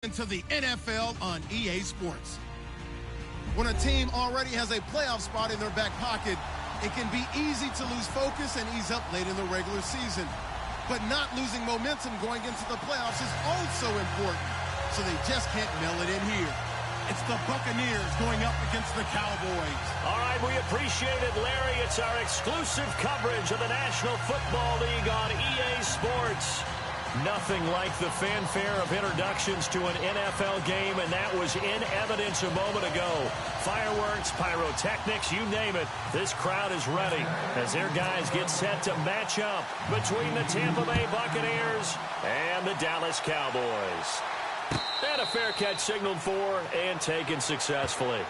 Into the NFL on EA Sports. When a team already has a playoff spot in their back pocket, it can be easy to lose focus and ease up late in the regular season. But not losing momentum going into the playoffs is also important, so they just can't mail it in here. It's the Buccaneers going up against the Cowboys. All right, we appreciate it, Larry. It's our exclusive coverage of the National Football League on EA Sports. Nothing like the fanfare of introductions to an NFL game, and that was in evidence a moment ago. Fireworks, pyrotechnics, you name it. This crowd is ready as their guys get set to match up between the Tampa Bay Buccaneers and the Dallas Cowboys. And a fair catch signaled for and taken successfully.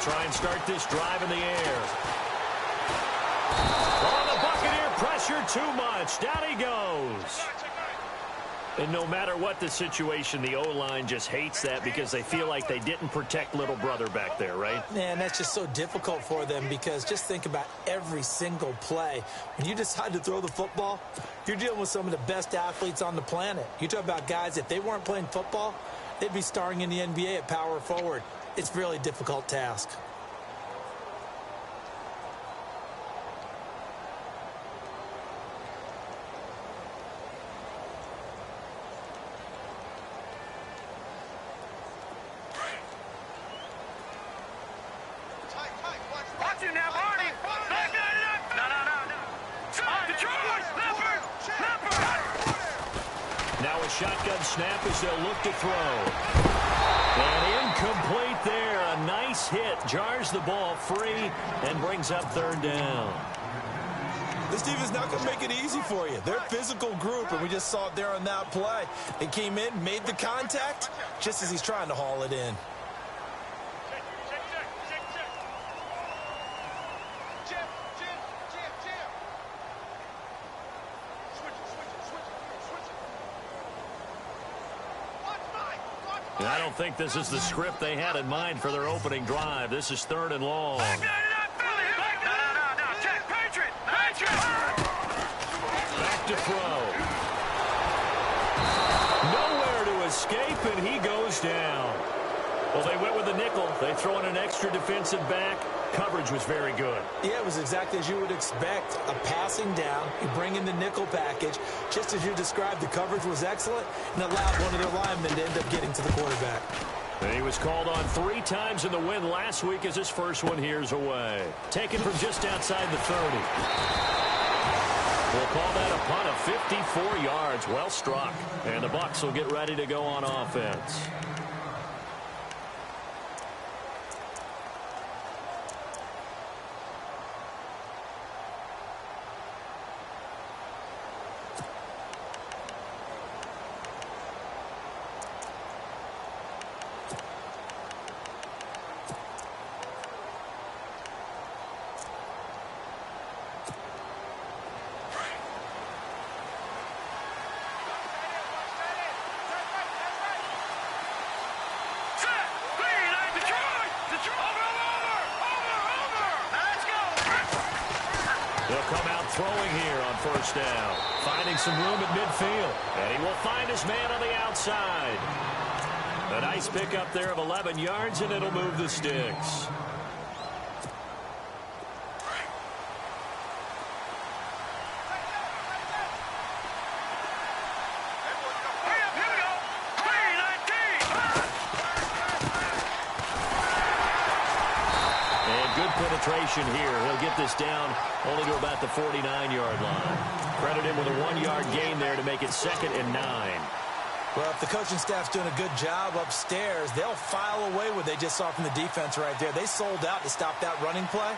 Try and start this drive in the air. Oh, the Buccaneer pressure too much. Down he goes. And no matter what the situation, the O-line just hates that because they feel like they didn't protect little brother back there, right? Man, that's just so difficult for them because just think about every single play. When you decide to throw the football, you're dealing with some of the best athletes on the planet. You talk about guys, if they weren't playing football, they'd be starring in the NBA at power forward. It's a really difficult task. Watch you now, Barney. Now a shotgun snap as they'll look to throw. And incomplete there. A nice hit. Jars the ball free and brings up third down. This team is not going to make it easy for you. They're a physical group, and we just saw it there on that play. They came in, made the contact, just as he's trying to haul it in. And I don't think this is the script they had in mind for their opening drive. This is third and long. Back to throw. Nowhere to escape, and he goes down. Well, they went with the nickel. They throw in an extra defensive back. Coverage was very good. Yeah, it was exactly as you would expect. A passing down. You bring in the nickel package. Just as you described, the coverage was excellent and allowed one of their linemen to end up getting to the quarterback. And he was called on 3 times in the win last week as his first one here's away. Taken from just outside the 30. We'll call that a punt of 54 yards. Well struck. And the Bucs will get ready to go on offense. They'll come out throwing here on first down. Finding some room at midfield. And he will find his man on the outside. A nice pickup there of 11 yards, and it'll move the sticks. Penetration here. He'll get this down only to about the 49-yard line. Credit him with a 1-yard gain there to make it 2nd and 9. Well, if the coaching staff's doing a good job upstairs, they'll file away what they just saw from the defense right there. They sold out to stop that running play.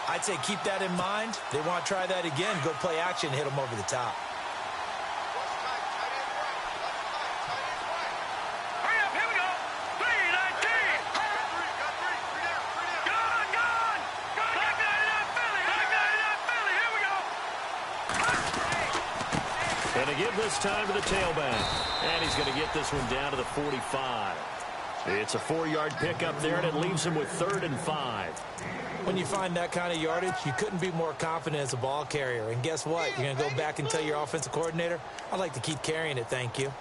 I'd say keep that in mind. They want to try that again. Go play action, hit them over the top. this time to the tailback. And he's going to get this one down to the 45. It's a 4-yard pickup there, and it leaves him with 3rd and 5. When you find that kind of yardage, you couldn't be more confident as a ball carrier. And guess what? You're going to go back and tell your offensive coordinator, I'd like to keep carrying it, thank you.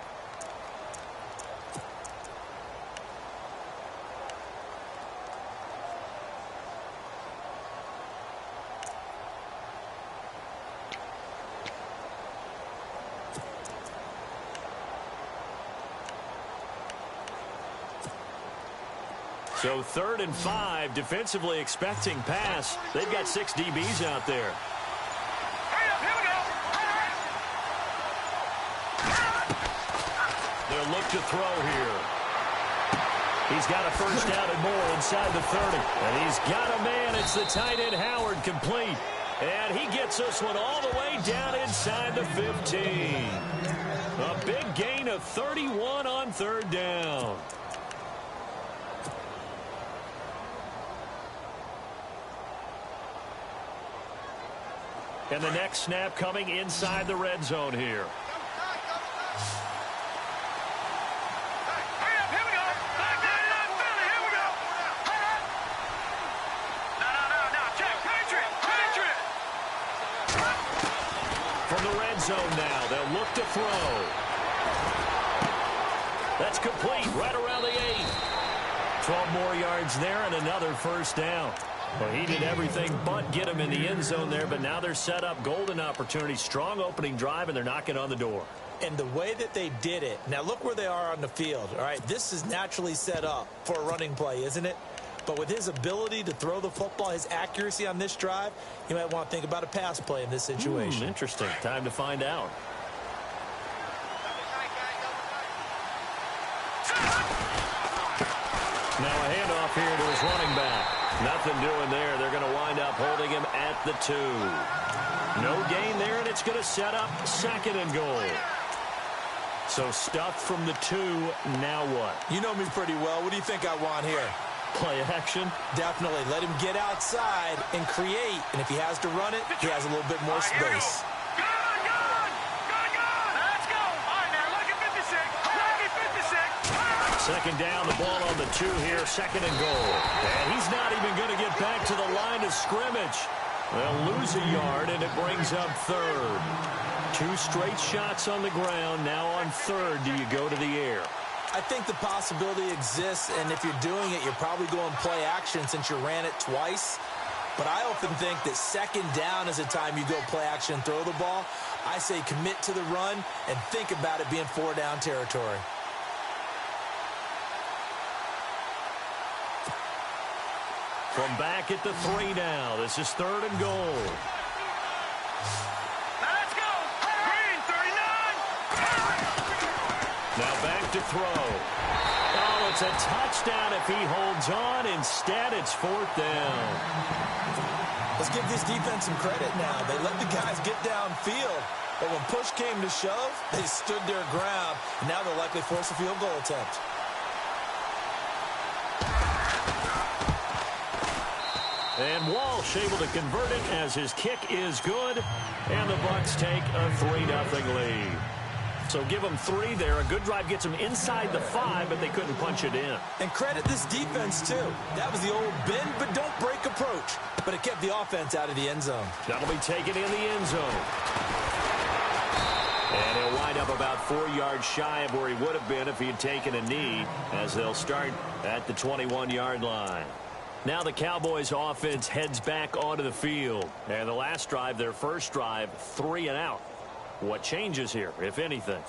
So 3rd and 5, defensively expecting pass. They've got 6 DBs out there. They'll look to throw here. He's got a first down and more inside the 30. And he's got a man. It's the tight end Howard, complete. And he gets this one all the way down inside the 15. A big gain of 31 on 3rd down. And the next snap coming inside the red zone here. From the red zone now, they'll look to throw. That's complete right around the 8. 12 more yards there and another first down. Well, he did everything but get him in the end zone there, but now they're set up. Golden opportunity, strong opening drive, and they're knocking on the door. And the way that they did it, now look where they are on the field. All right, this is naturally set up for a running play, isn't it? But with his ability to throw the football, his accuracy on this drive, you might want to think about a pass play in this situation. Interesting. Time to find out. Now a handoff here to his running back. Nothing doing there. They're going to wind up holding him at the 2. No gain there, and it's going to set up 2nd and goal. So stuffed from the 2. Now what? You know me pretty well. What do you think I want here? Play action? Definitely. Let him get outside and create. And if he has to run it, he has a little bit more space. Second down, the ball on the 2 here, 2nd and goal. And he's not even going to get back to the line of scrimmage. They'll lose a yard, and it brings up 3rd. 2 straight shots on the ground. Now on 3rd, do you go to the air? I think the possibility exists, and if you're doing it, you're probably going play action since you ran it twice. But I often think that 2nd down is the time you go play action and throw the ball. I say commit to the run and think about it being 4-down territory. From back at the 3 now. This is 3rd and goal. Let's go. Green, 39. Now back to throw. Oh, it's a touchdown if he holds on. Instead, it's 4th down. Let's give this defense some credit now. They let the guys get downfield. But when push came to shove, they stood their ground. And now they'll likely force a field goal attempt. And Walsh able to convert it as his kick is good. And the Bucs take a 3-0 lead. So give them 3 there. A good drive gets them inside the 5, but they couldn't punch it in. And credit this defense, too. That was the old bend but don't break approach. But it kept the offense out of the end zone. That'll be taken in the end zone. And he'll wind up about 4 yards shy of where he would have been if he had taken a knee, as they'll start at the 21-yard line. Now the Cowboys offense heads back onto the field. And the last drive, their first drive, 3 and out. What changes here, if anything?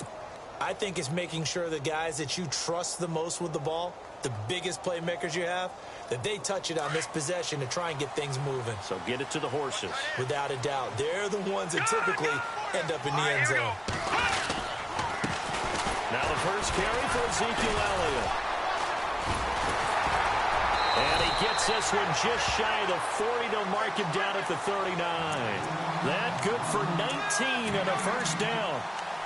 I think it's making sure the guys that you trust the most with the ball, the biggest playmakers you have, that they touch it on this possession to try and get things moving. So get it to the horses. Without a doubt. They're the ones that typically end up in the end zone. Now the first carry for Ezekiel Elliott. And he gets this one just shy of the 40 to mark him down at the 39. That good for 19 and a first down.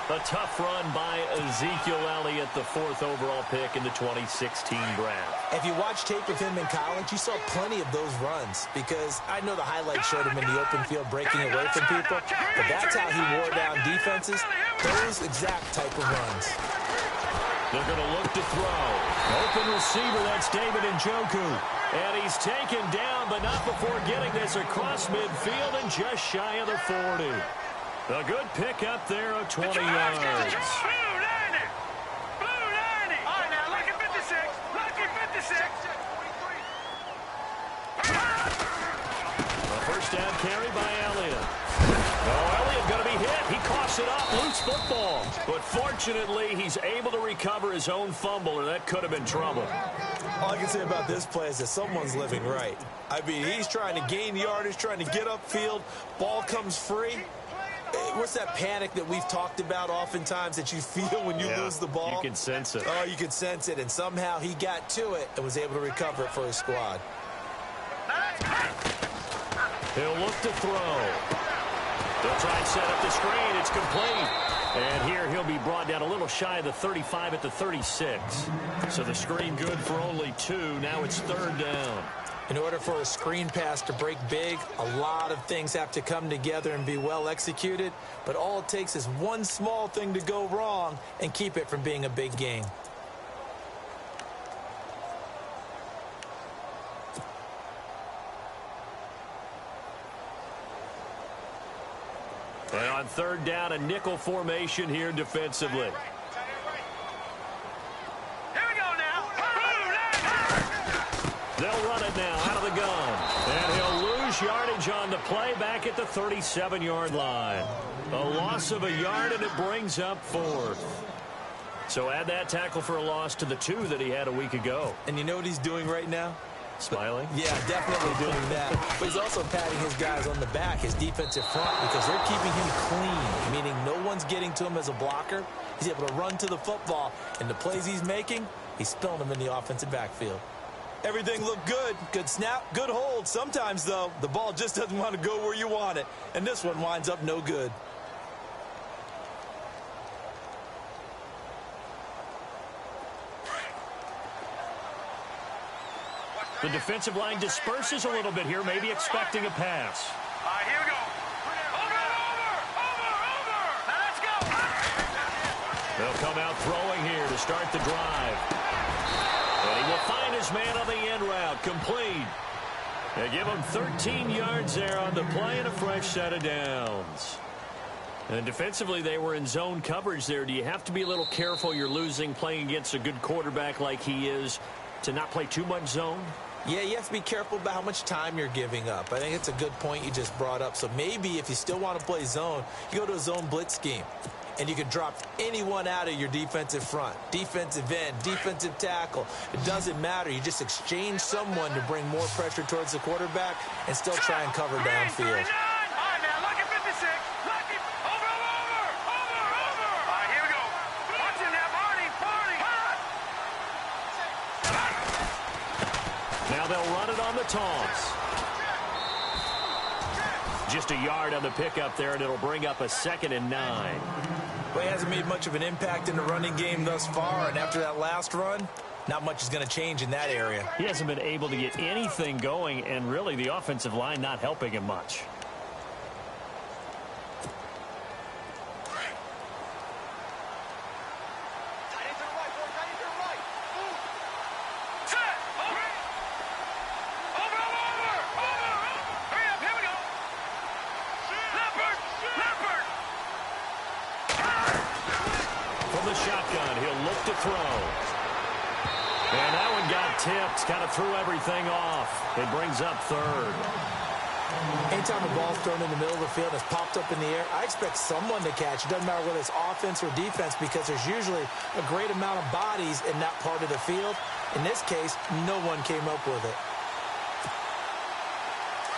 A tough run by Ezekiel Elliott, the 4th overall pick in the 2016 draft. If you watch tape of him in college, you saw plenty of those runs because I know the highlights showed him in the open field breaking away from people, but that's how he wore down defenses, those exact type of runs. They're going to look to throw. Open receiver, that's David Njoku. And he's taken down, but not before getting this across midfield and just shy of the 40. A good pickup there of 20 yards. Blue 90. Blue 90. All right, now, lucky 56. Lucky 56. A first down carry by Elliott. Oh, Elliott going to be hit. He coughs it up. Loose football. But fortunately, he's able to recover his own fumble, or that could have been trouble. All I can say about this play is that someone's living right. I mean, he's trying to gain yardage, trying to get upfield. Ball comes free. What's that panic that we've talked about oftentimes that you feel when you lose the ball? You can sense it. Oh, you can sense it. And somehow he got to it and was able to recover it for his squad. He'll look to throw. They'll try and set up the screen. It's complete. And here he'll be brought down a little shy of the 35 at the 36. So the screen good for only 2. Now it's 3rd down. In order for a screen pass to break big, a lot of things have to come together and be well executed. But all it takes is one small thing to go wrong and keep it from being a big gain. And on 3rd down, a nickel formation here defensively. They'll run it now out of the gun. And he'll lose yardage on the play back at the 37-yard line. A loss of a yard, and it brings up 4th. So add that tackle for a loss to the 2 that he had a week ago. And you know what he's doing right now? Smiling? Yeah, definitely doing that. But he's also patting his guys on the back, his defensive front, because they're keeping him clean, meaning no one's getting to him as a blocker. He's able to run to the football, and the plays he's making, he's spilling them in the offensive backfield. Everything looked good. Good snap, good hold. Sometimes, though, the ball just doesn't want to go where you want it. And this one winds up no good. The defensive line disperses a little bit here, maybe expecting a pass. All right, here we go. Over. Now let's go. They'll come out throwing here to start the drive. And he will find his man on the end route, complete. They give him 13 yards there on the play and a fresh set of downs. And defensively, they were in zone coverage there. Do you have to be a little careful? You're losing playing against a good quarterback like he is to not play too much zone? Yeah, you have to be careful about how much time you're giving up. I think it's a good point you just brought up. So maybe if you still want to play zone, you go to a zone blitz scheme. And you can drop anyone out of your defensive front, defensive end, defensive tackle. It doesn't matter. You just exchange someone to bring more pressure towards the quarterback and still try and cover downfield. All right, now, lucky 56. Lucky. Over. All right, here we go. Watch him now, Barney. Now they'll run it on the toss. Just a yard on the pickup there, and it'll bring up a 2nd and 9. Well, he hasn't made much of an impact in the running game thus far, and after that last run, not much is going to change in that area. He hasn't been able to get anything going, and really the offensive line not helping him much. Kind of threw everything off. It brings up 3rd. Anytime a ball's thrown in the middle of the field and it's popped up in the air, I expect someone to catch. It doesn't matter whether it's offense or defense because there's usually a great amount of bodies in that part of the field. In this case, no one came up with it.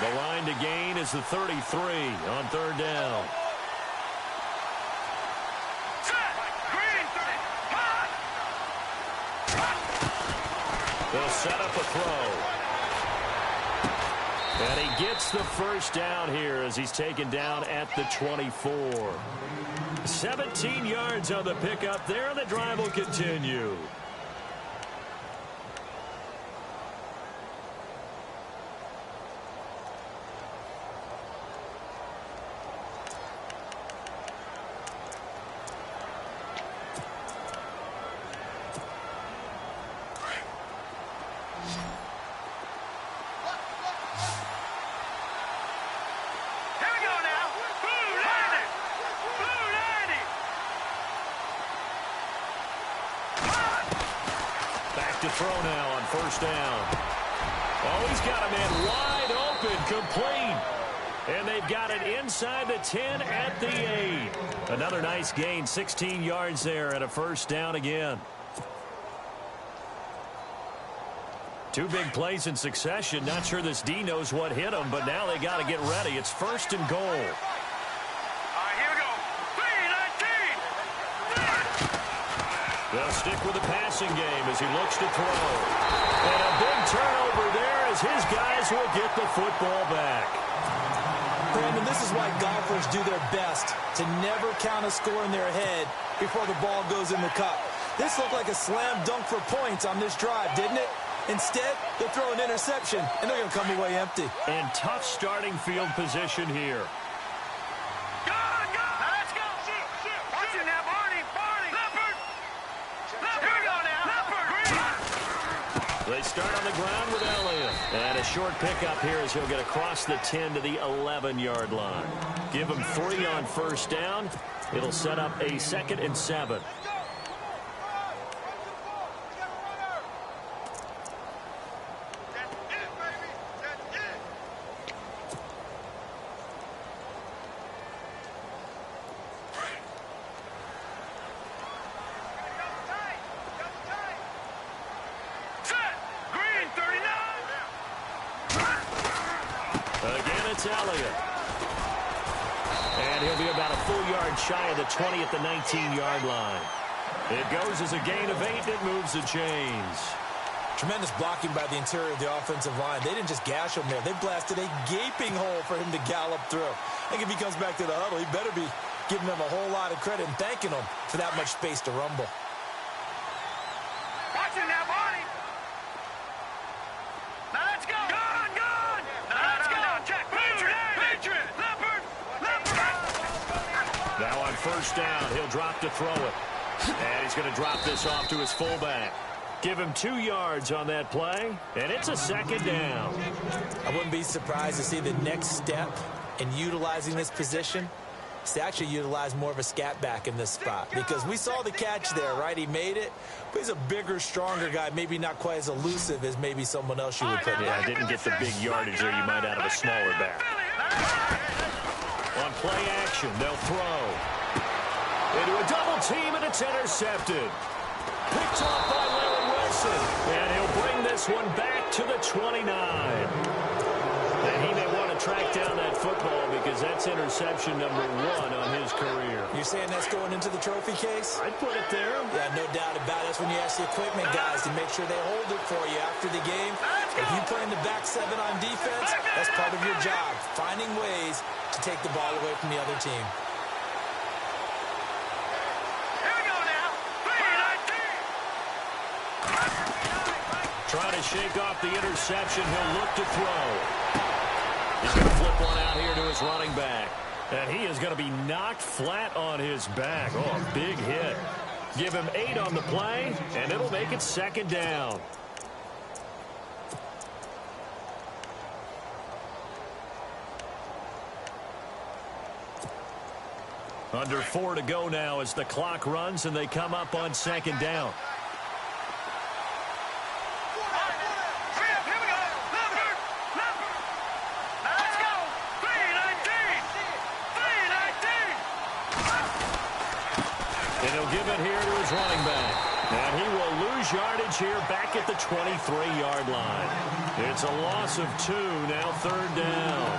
The line to gain is the 33 on 3rd down. They'll set up a throw. And he gets the first down here as he's taken down at the 24. 17 yards on the pickup there, and the drive will continue. Back to throw now on first down. Oh, he's got a man wide open, complete. And they've got it inside the 10 at the 8. Another nice gain, 16 yards there and a first down again. Two big plays in succession. Not sure this D knows what hit him, but now they got to get ready. It's first and goal. They'll stick with the passing game as he looks to throw. And a big turnover there as his guys will get the football back. Brandon, this is why golfers do their best to never count a score in their head before the ball goes in the cup. This looked like a slam dunk for points on this drive, didn't it? Instead, they throw an interception, and they're going to come away empty. And tough starting field position here. They start on the ground with Elliott. And a short pickup here as he'll get across the 10 to the 11-yard line. Give him 3 on first down. It'll set up a 2nd and 7. Elliott. And he'll be about a full yard shy of the 20 at the 19-yard line. It goes as a gain of 8. It moves the chains. Tremendous blocking by the interior of the offensive line. They didn't just gash him there. They blasted a gaping hole for him to gallop through. I think if he comes back to the huddle, he better be giving them a whole lot of credit and thanking them for that much space to rumble. Watching that body. Now let's go. Gone. Now let's go. Check. Patriot. Leopard. Now on first down, he'll drop to throw it. And he's going to drop this off to his fullback. Give him 2 yards on that play, and it's a 2nd down. I wouldn't be surprised to see the next step in utilizing this position is to actually utilize more of a scat back in this spot, because we saw the catch there, right? He made it, but he's a bigger, stronger guy, maybe not quite as elusive as maybe someone else you would put in. Yeah, didn't get the big yardage there you might out of a smaller back. On play action, they'll throw. Into a double team, and it's intercepted. Picked off by Larry Wilson. And he'll bring this one back to the 29. And he may want to track down that football because that's interception number 1 on his career. You're saying that's going into the trophy case? I'd put it there. Yeah, no doubt about it. That's when you ask the equipment guys to make sure they hold it for you after the game. If you play in the back 7 on defense, that's part of your job, finding ways to take the ball away from the other team. Trying to shake off the interception. He'll look to throw. He's going to flip one out here to his running back. And he is going to be knocked flat on his back. Oh, a big hit. Give him 8 on the play, and it'll make it 2nd down. Under 4 to go now as the clock runs, and they come up on 2nd down. Running back. And he will lose yardage here back at the 23-yard line. It's a loss of 2, now 3rd down.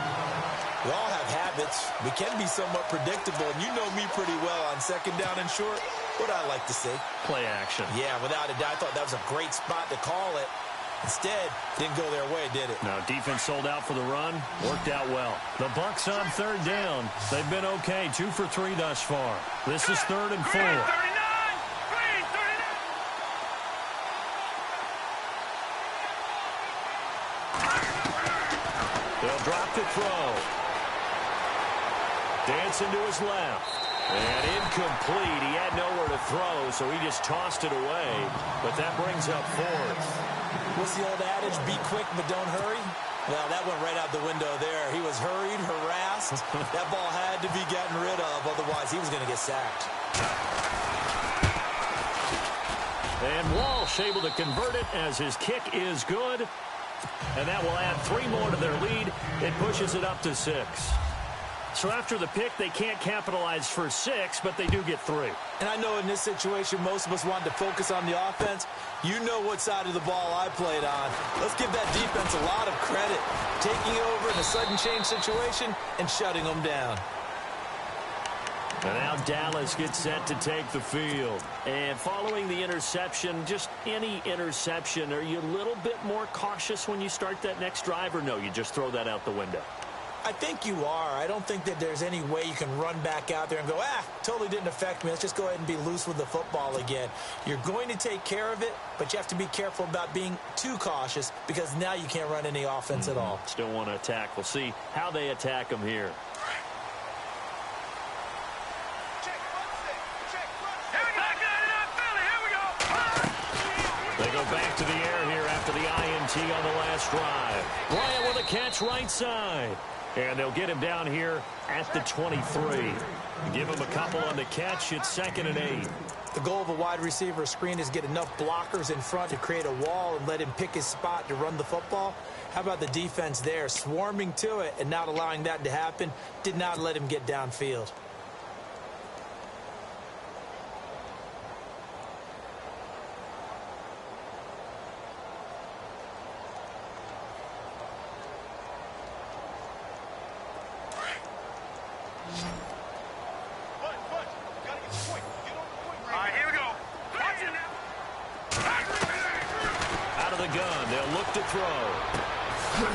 We all have habits. We can be somewhat predictable, and you know me pretty well on 2nd down and short. What I like to see. Play action. Yeah, without a doubt. I thought that was a great spot to call it. Instead, didn't go their way, did it? No, defense sold out for the run. Worked out well. The Bucs on third down. They've been okay. 2 for 3 thus far. This is 3rd and 4. They'll drop to throw. Dancing to his left. And incomplete. He had nowhere to throw, so he just tossed it away. But that brings up 4th. What's the old adage? Be quick, but don't hurry. Well, that went right out the window there. He was hurried, harassed. That ball had to be gotten rid of. Otherwise, he was going to get sacked. And Walsh able to convert it as his kick is good. And that will add 3 more to their lead. It pushes it up to 6. So after the pick, they can't capitalize for 6, but they do get 3. And I know in this situation, most of us wanted to focus on the offense. You know what side of the ball I played on. Let's give that defense a lot of credit. Taking over in a sudden change situation and shutting them down. And now Dallas gets set to take the field. And following the interception, just any interception, are you a little bit more cautious when you start that next drive, or no, you just throw that out the window? I think you are. I don't think that there's any way you can run back out there and go, totally didn't affect me. Let's just go ahead and be loose with the football again. You're going to take care of it, but you have to be careful about being too cautious because now you can't run any offense at all. Still want to attack. We'll see how they attack them here. They go back to the air here after the INT on the last drive. Bryant with a catch right side. And they'll get him down here at the 23. Give him a couple on the catch. It's 2nd and 8. The goal of a wide receiver screen is get enough blockers in front to create a wall and let him pick his spot to run the football. How about the defense there? Swarming to it and not allowing that to happen. Did not let him get downfield.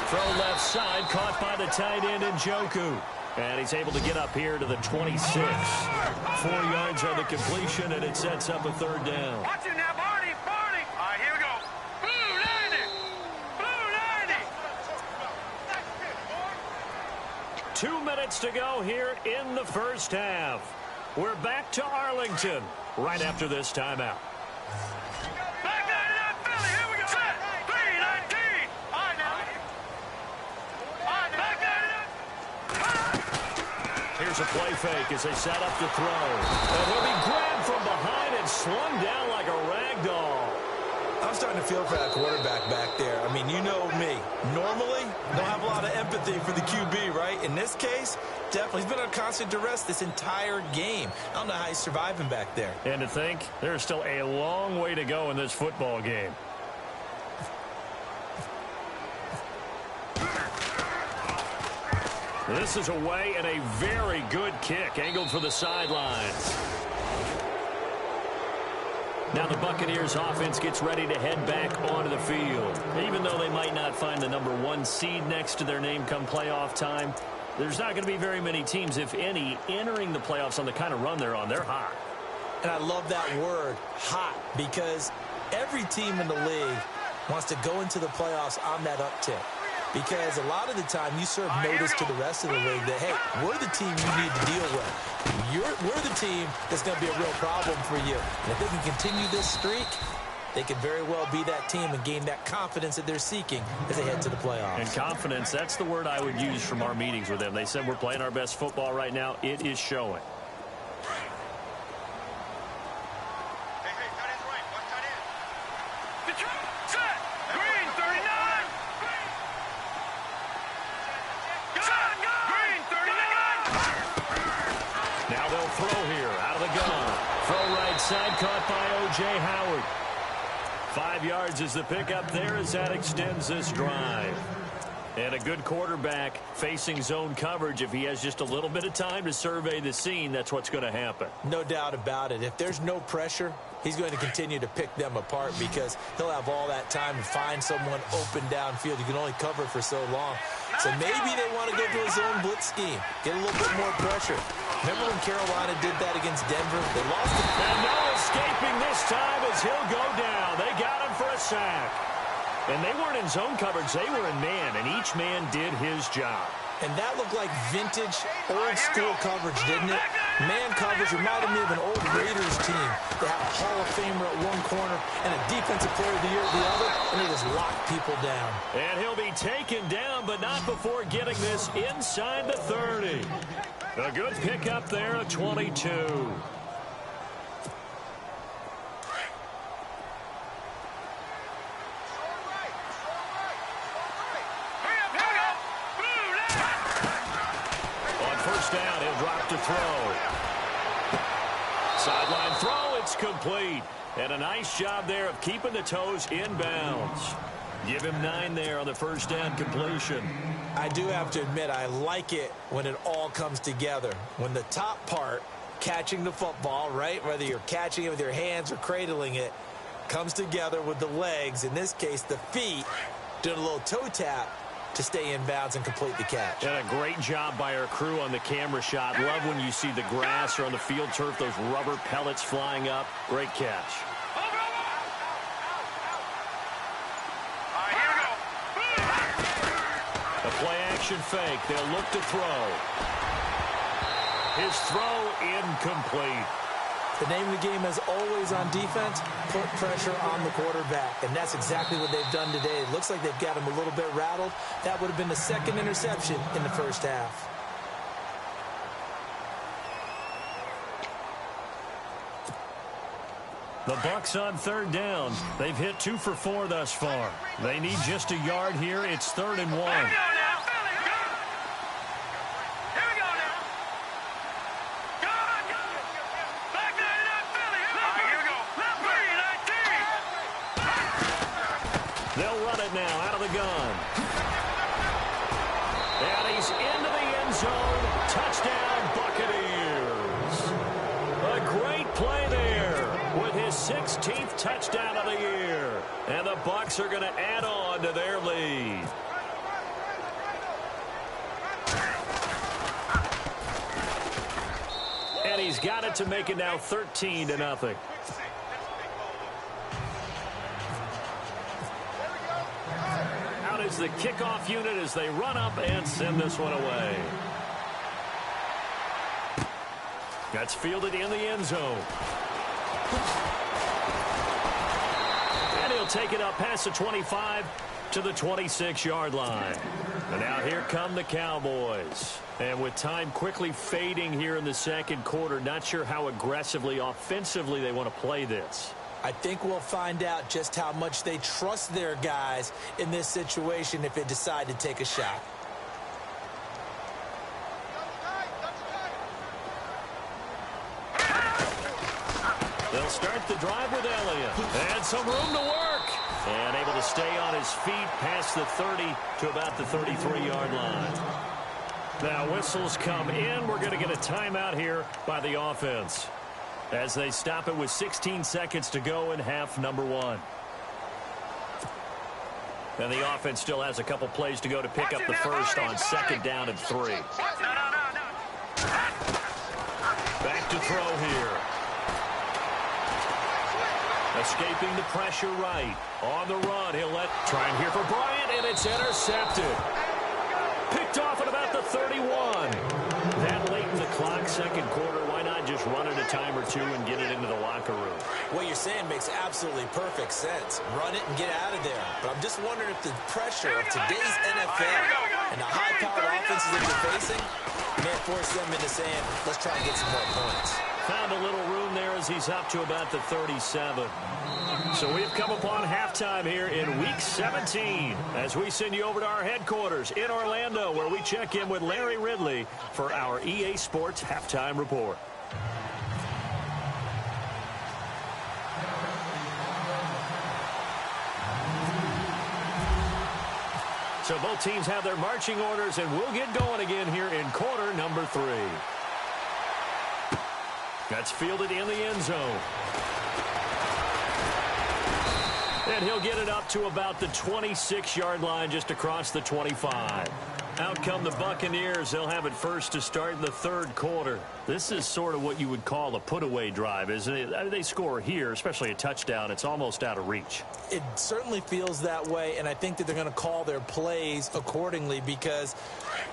Throw left side, caught by the tight end Njoku. And he's able to get up here to the 26. 4 yards on the completion, and it sets up a 3rd down. Watch it now, Barney. All right, here we go. Blue 90. 2 minutes to go here in the first half. We're back to Arlington right after this timeout. Here's a play fake as they set up the throw. And he'll be grabbed from behind and slung down like a rag doll. I'm starting to feel for that quarterback back there. I mean, you know me. Normally, don't have a lot of empathy for the QB, right? In this case, definitely. He's been on constant duress this entire game. I don't know how he's surviving back there. And to think, there's still a long way to go in this football game. This is away and a very good kick, angled for the sidelines. Now the Buccaneers offense gets ready to head back onto the field. Even though they might not find the number 1 seed next to their name come playoff time, there's not going to be very many teams, if any, entering the playoffs on the kind of run they're on. They're hot. And I love that word, hot, because every team in the league wants to go into the playoffs on that uptick. Because a lot of the time you serve notice to the rest of the league that, hey, we're the team you need to deal with. We're the team that's going to be a real problem for you. And if they can continue this streak, they could very well be that team and gain that confidence that they're seeking as they head to the playoffs. And confidence, that's the word I would use from our meetings with them. They said we're playing our best football right now. It is showing. Side caught by O.J. Howard. 5 yards is the pickup there as that extends this drive. And a good quarterback facing zone coverage, if he has just a little bit of time to survey the scene, that's what's going to happen. No doubt about it. If there's no pressure, he's going to continue to pick them apart because he'll have all that time to find someone open downfield. You can only cover for so long. So maybe they want to go to a zone blitz scheme, get a little bit more pressure. Remember when Carolina did that against Denver? They lost it. And no escaping this time as he'll go down. They got him for a sack. And they weren't in zone coverage. They were in man, and each man did his job. And that looked like vintage, old-school coverage, didn't it? Man coverage reminded me of an old Raiders team. They have a Hall of Famer at one corner and a Defensive Player of the Year at the other, and they just lock people down. And he'll be taken down, but not before getting this inside the 30. A good pickup there at 22. Down, he'll drop to throw. Sideline throw, it's complete. And a nice job there of keeping the toes in bounds. Give him 9 there on the first down completion. I do have to admit, I like it when it all comes together. When the top part, catching the football, right, whether you're catching it with your hands or cradling it, comes together with the legs, in this case the feet, doing a little toe tap to stay in bounds and complete the catch. And a great job by our crew on the camera shot. Love when you see the grass or on the field turf, those rubber pellets flying up. Great catch. A play-action fake. They'll look to throw. His throw incomplete. The name of the game is always on defense, put pressure on the quarterback. And that's exactly what they've done today. It looks like they've got him a little bit rattled. That would have been the second interception in the first half. The Bucs on third down. They've hit 2 for 4 thus far. They need just a yard here. It's 3rd and 1. They'll run it now out of the gun. And he's into the end zone. Touchdown, Buccaneers. A great play there with his 16th touchdown of the year. And the Bucs are going to add on to their lead. And he's got it to make it now 13-0. Is the kickoff unit as they run up and send this one away. That's fielded in the end zone. And he'll take it up past the 25 to the 26-yard line. And now here come the Cowboys. And with time quickly fading here in the second quarter, not sure how aggressively, offensively they want to play this. I think we'll find out just how much they trust their guys in this situation if they decide to take a shot. They'll start the drive with Elliott. And some room to work. And able to stay on his feet past the 30 to about the 33-yard line. Now whistles come in. We're going to get a timeout here by the offense, as they stop it with 16 seconds to go in half number 1. And the offense still has a couple plays to go to pick up the first on 2nd down and 3. Back to throw here. Escaping the pressure right. On the run, he'll trying here for Bryant, and it's intercepted. Picked off at about the 31. That late in the clock, second quarter, why not just run it a time or two and get it into the locker room? What you're saying makes absolutely perfect sense. Run it and get out of there. But I'm just wondering if the pressure of today's NFL and the high-powered offenses that they're facing may force them into saying, let's try and get some more points. Found a little room there as he's up to about the 37. So we've come upon halftime here in Week 17 as we send you over to our headquarters in Orlando, where we check in with Larry Ridley for our EA Sports Halftime Report. So both teams have their marching orders, and we'll get going again here in quarter number 3. That's fielded in the end zone. And he'll get it up to about the 26-yard line, just across the 25. Out come the Buccaneers. They'll have it first to start in the third quarter. This is sort of what you would call a put-away drive, isn't it? They score here, especially a touchdown. It's almost out of reach. It certainly feels that way, and I think that they're going to call their plays accordingly, because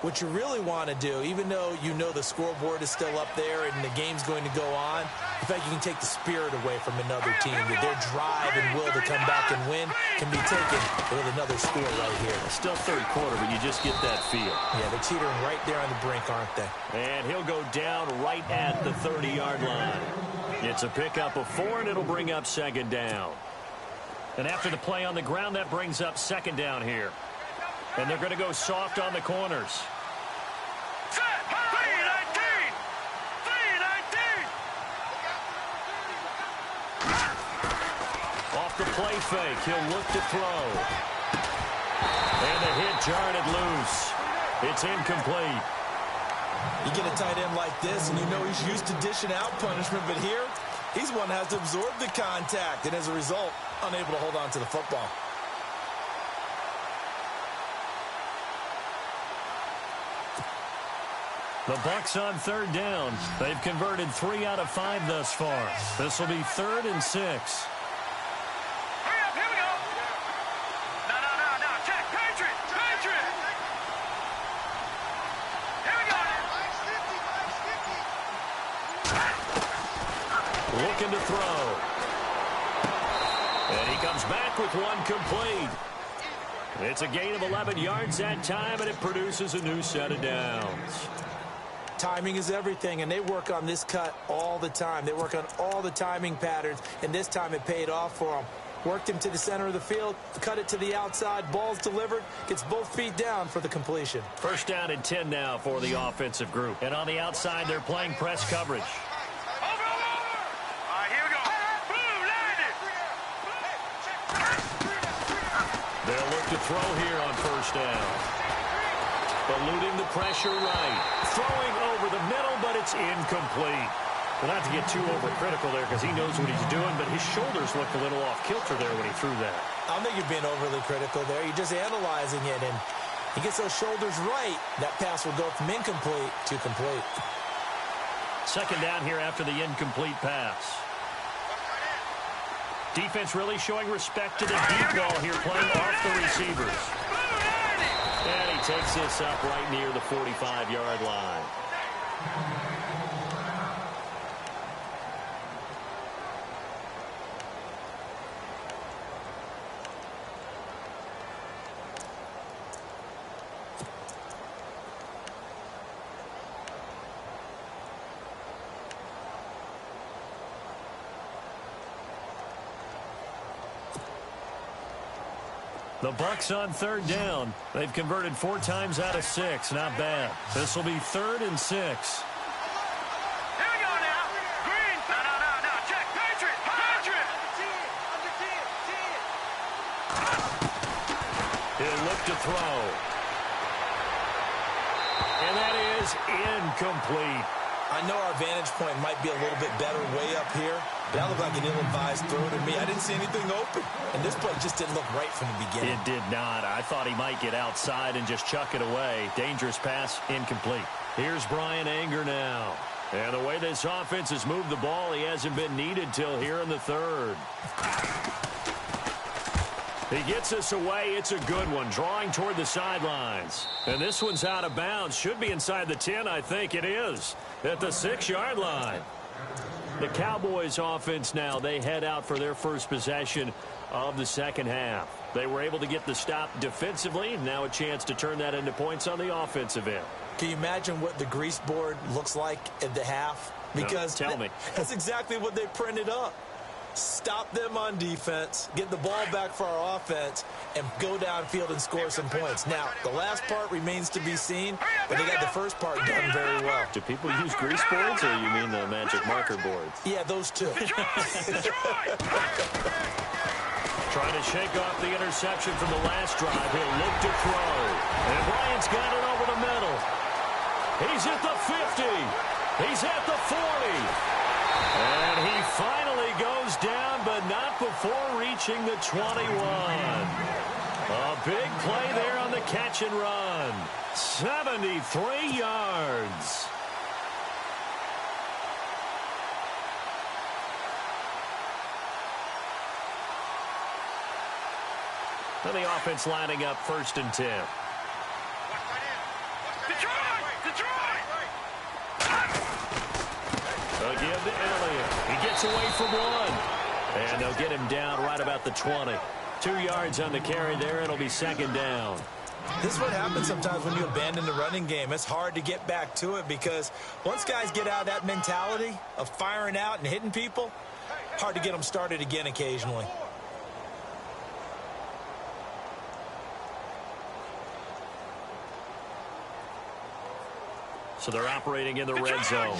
what you really want to do, even though you know the scoreboard is still up there and the game's going to go on, in fact, you can take the spirit away from another team. That their drive and will to come back and win can be taken with another score right here. It's still third quarter, but you just get that feel. Yeah, they're teetering right there on the brink, aren't they? And he'll go down right at the 30-yard line. It's a pickup of 4, and it'll bring up second down. And after the play on the ground, that brings up second down here. And they're going to go soft on the corners. Set! 3-19! 3-19! Off the play fake, he'll look to throw. And the hit jarred it loose. It's incomplete. You get a tight end like this, and you know he's used to dishing out punishment, but here, he's one that has to absorb the contact, and as a result, unable to hold on to the football. The Bucs on third down. They've converted 3 out of 5 thus far. This will be 3rd and 6. Hurry up, here we go! No, check! Patriot! Here we go! Looking to throw. And he comes back with one complete. It's a gain of 11 yards that time, and it produces a new set of downs. Timing is everything, and they work on this cut all the time. They work on all the timing patterns, and this time it paid off for them. Worked him to the center of the field, cut it to the outside, ball's delivered, gets both feet down for the completion. First down and 10 now for the offensive group. And on the outside, they're playing press coverage. Over! All right, here we go. Boom, landed! They'll look to throw here on first down. Eluding the pressure right. Throwing over the middle, but it's incomplete. Well, not to get too overcritical there, because he knows what he's doing, but his shoulders looked a little off kilter there when he threw that. I don't think you're being overly critical there. You're just analyzing it, and he gets those shoulders right. That pass will go from incomplete to complete. Second down here after the incomplete pass. Defense really showing respect to the deep ball here, playing off the receivers. And he takes this up right near the 45-yard line. The Bucs on third down. They've converted 4 times out of 6. Not bad. This will be 3rd and 6. Here we go now. Green. No. Check. Patriot. He'll look to throw. And that is incomplete. I know our vantage point might be a little bit better way up here, but that looked like an ill-advised throw to me. I didn't see anything open, and this play just didn't look right from the beginning. It did not. I thought he might get outside and just chuck it away. Dangerous pass, incomplete. Here's Brian Anger now. And the way this offense has moved the ball, he hasn't been needed till here in the 3rd. He gets us away. It's a good one, drawing toward the sidelines. And this one's out of bounds. Should be inside the 10, I think it is, at the 6-yard line. The Cowboys offense now, they head out for their first possession of the second half. They were able to get the stop defensively. Now a chance to turn that into points on the offensive end. Can you imagine what the grease board looks like at the half? Because no, tell me. That's exactly what they printed up. Stop them on defense, get the ball back for our offense, and go downfield and score some points. Now, the last part remains to be seen, but they got the first part done very well. Do people use grease boards, or you mean the magic marker boards? Yeah, those two. Trying to shake off the interception from the last drive. He'll look to throw. And Bryant's got it over the middle. He's at the 50. He's at the 40. And he finally goes down, but not before reaching the 21. A big play there on the catch and run. 73 yards. And the offense lining up 1st and 10. They'll give to Elliott. He gets away from one. And they'll get him down right about the 20. 2 yards on the carry there. It'll be 2nd down. This is what happens sometimes when you abandon the running game. It's hard to get back to it because once guys get out of that mentality of firing out and hitting people, hard to get them started again occasionally. So they're operating in the red zone.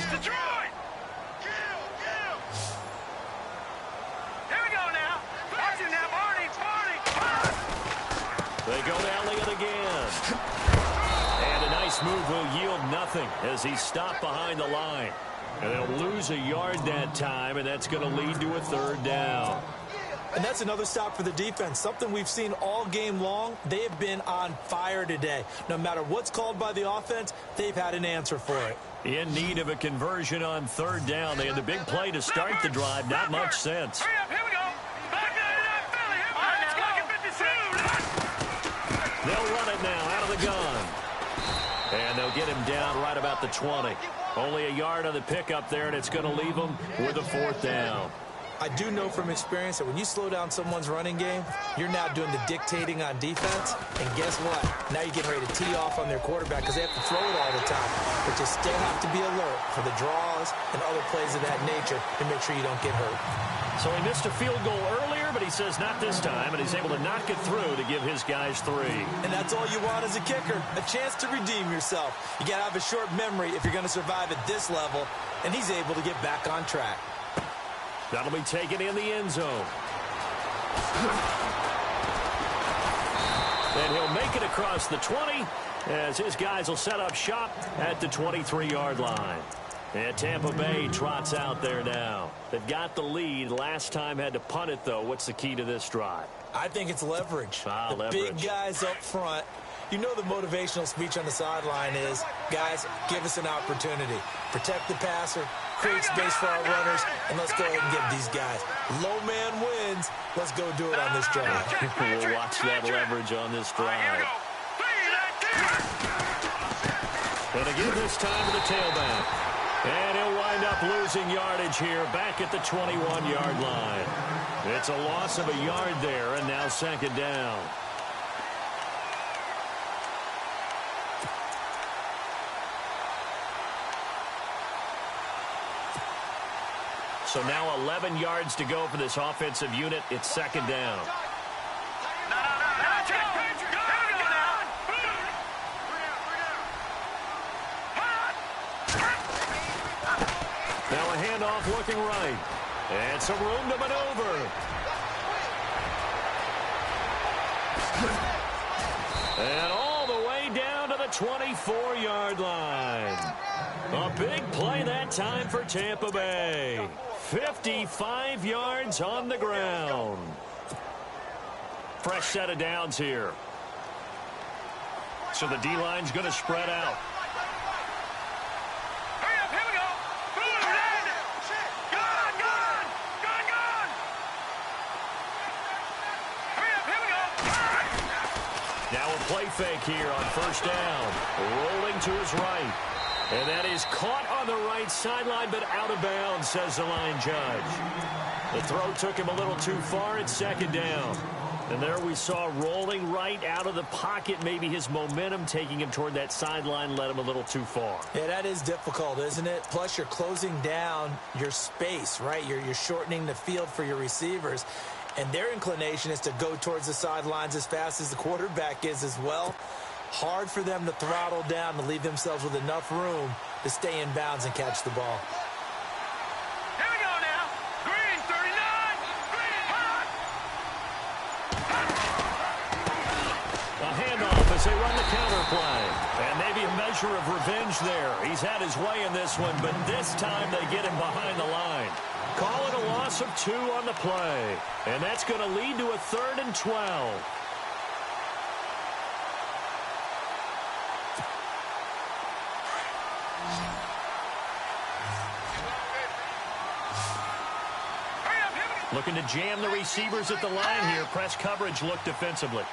They go to Elliott again. And a nice move will yield nothing as he's stopped behind the line. And they'll lose a yard that time, and that's going to lead to a 3rd down. And that's another stop for the defense. Something we've seen all game long. They have been on fire today. No matter what's called by the offense, they've had an answer for it. In need of a conversion on 3rd down. They had the big play to start the drive. Not much sense. Hurry up, here we go. Back Philly. Here we go. They'll run it now out of the gun. And they'll get him down right about the 20. Only a yard on the pickup there, and it's going to leave them with a 4th down. I do know from experience that when you slow down someone's running game, you're now doing the dictating on defense. And guess what? Now you're getting ready to tee off on their quarterback because they have to throw it all the time. But you still have to be alert for the draws and other plays of that nature to make sure you don't get hurt. So he missed a field goal earlier, but he says not this time, and he's able to knock it through to give his guys 3. And that's all you want as a kicker, a chance to redeem yourself. You got to have a short memory if you're going to survive at this level, and he's able to get back on track. That'll be taken in the end zone. And he'll make it across the 20 as his guys will set up shop at the 23-yard line. And Tampa Bay trots out there now. They've got the lead. Last time had to punt it, though. What's the key to this drive? I think it's leverage. The leverage. Big guys up front. You know the motivational speech on the sideline is, guys, give us an opportunity. Protect the passer, create space for our runners, and let's go ahead and give these guys. Low man wins. Let's go do it on this drive. We'll watch that leverage on this drive. And again this time to the tailback. And he'll wind up losing yardage here back at the 21-yard line. It's a loss of a yard there, and now 2nd down. So now 11 yards to go for this offensive unit. It's 2nd down. Now a handoff looking right. And some room to maneuver. And all the way down to the 24-yard line. A big play that time for Tampa Bay. 55 yards on the ground. Fresh set of downs here. So the D-line's going to spread out. Hurry up, here we go. Gone. Hurry up, here we go. Now a play fake here on 1st down. Rolling to his right. And that is caught on the right sideline, but out of bounds, says the line judge. The throw took him a little too far. It's 2nd down. And there we saw rolling right out of the pocket. Maybe his momentum taking him toward that sideline led him a little too far. Yeah, that is difficult, isn't it? Plus, you're closing down your space, right? You're shortening the field for your receivers. And their inclination is to go towards the sidelines as fast as the quarterback is as well. Hard for them to throttle down and leave themselves with enough room to stay in bounds and catch the ball. Here we go now. Green, 39. Green, hot. A handoff as they run the counter play. And maybe a measure of revenge there. He's had his way in this one, but this time they get him behind the line. Call it a loss of 2 on the play. And that's going to lead to a 3rd and 12. Looking to jam the receivers at the line here. Press coverage look defensively.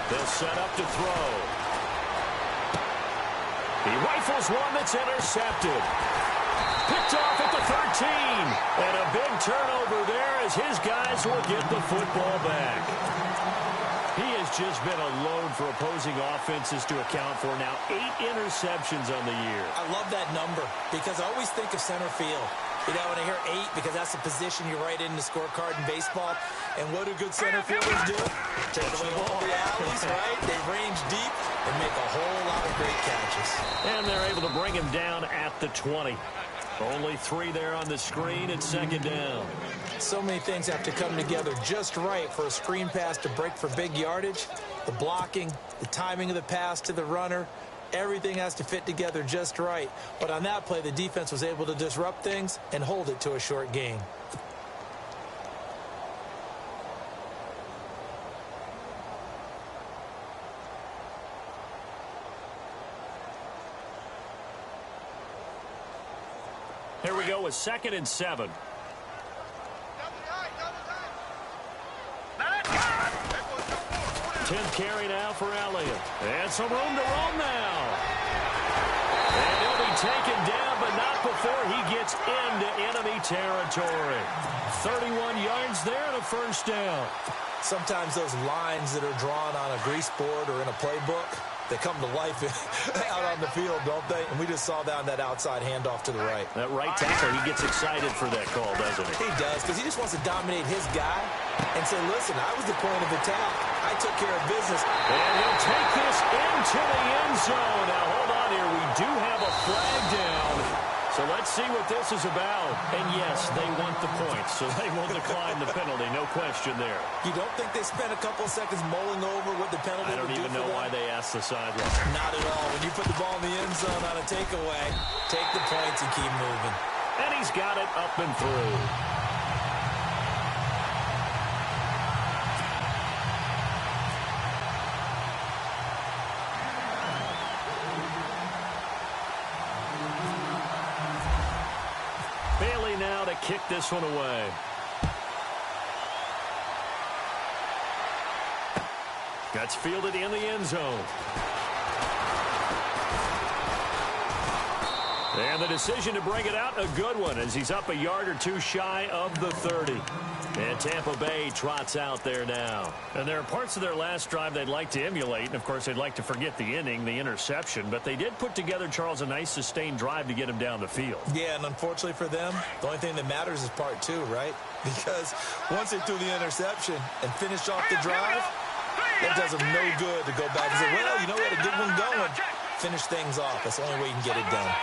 They'll set up to throw. He rifles one that's intercepted. Picked off at the 13. And a big turnover there as his guys will get the football back. He has just been a load for opposing offenses to account for. Now 8 interceptions on the year. I love that number because I always think of center field. You know, when I hear 8, because that's the position you write in the scorecard in baseball. And what do good center fielders do? Take away all the alleys, right? They range deep and make a whole lot of great catches. And they're able to bring him down at the 20. Only 3 there on the screen at 2nd down. So many things have to come together just right for a screen pass to break for big yardage. The blocking, the timing of the pass to the runner, everything has to fit together just right. But on that play, the defense was able to disrupt things and hold it to a short gain. Here we go with 2nd and 7. 10th carry now for Elliott. And some room to roam now. And he'll be taken down, but not before he gets into enemy territory. 31 yards there and a 1st down. Sometimes those lines that are drawn on a grease board or in a playbook, they come to life out on the field, don't they? And we just saw that on that outside handoff to the right. That right tackle, he gets excited for that call, doesn't he? He does, because he just wants to dominate his guy and say, listen, I was the point of attack. I took care of business. And he'll take this into the end zone. Now, hold on here. We do have a flag down. So let's see what this is about. And, yes, they want the points, so they will decline the penalty. No question there. You don't think they spent a couple of seconds mulling over what the penalty would do for them? I don't even know why they asked the sideline. Not at all. When you put the ball in the end zone on a takeaway, take the points and keep moving. And he's got it up and through. Bailey now to kick this one away. That's fielded in the end zone. And the decision to bring it out, a good one, as he's up a yard or 2 shy of the 30. And Tampa Bay trots out there now. And there are parts of their last drive they'd like to emulate. And, of course, they'd like to forget the inning, the interception. But they did put together, Charles, a nice sustained drive to get him down the field. Yeah, and unfortunately for them, the only thing that matters is part 2, right? Because once they threw the interception and finished off the drive, that does them no good to go back and say, well, you know, we had a good one going. Finish things off. That's the only way you can get it done.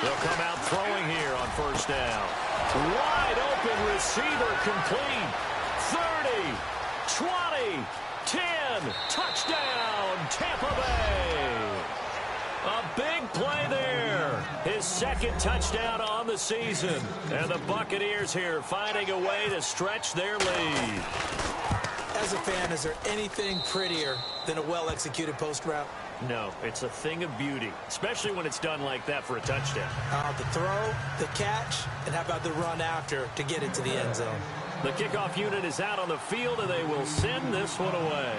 They'll come out throwing here on 1st down. Wide open receiver complete. 30, 20, 10. Touchdown, Tampa Bay. A big play there. His 2nd touchdown on the season. And the Buccaneers here finding a way to stretch their lead. As a fan, is there anything prettier than a well-executed post route? No, it's a thing of beauty, especially when it's done like that for a touchdown. The throw, the catch, and how about the run after to get it to the end zone? The kickoff unit is out on the field, and they will send this one away.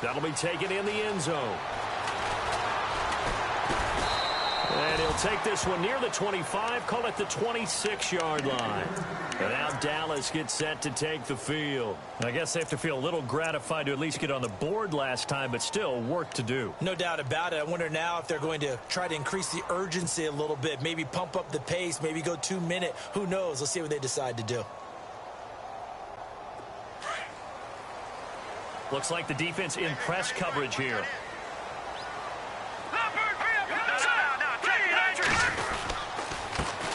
That'll be taken in the end zone. And he'll take this one near the 25, call it the 26-yard line. And now Dallas gets set to take the field. I guess they have to feel a little gratified to at least get on the board last time, but still work to do. No doubt about it. I wonder now if they're going to try to increase the urgency a little bit, maybe pump up the pace, maybe go 2-minute. Who knows? Let's see what they decide to do. Looks like the defense in press coverage here.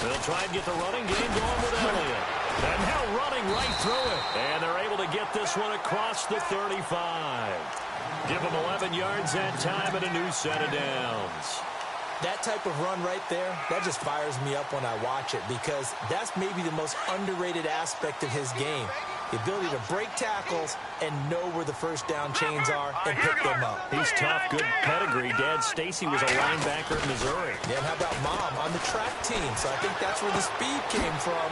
They'll try and get the running game going with Elliott. And now running right through it. And they're able to get this one across the 35. Give them 11 yards that time and a new set of downs. That type of run right there, that just fires me up when I watch it because that's maybe the most underrated aspect of his game. The ability to break tackles and know where the first down chains are and pick them up. He's tough, good pedigree. Dad Stacy was a linebacker in Missouri. Yeah, and how about Mom on the track team? So I think that's where the speed came from.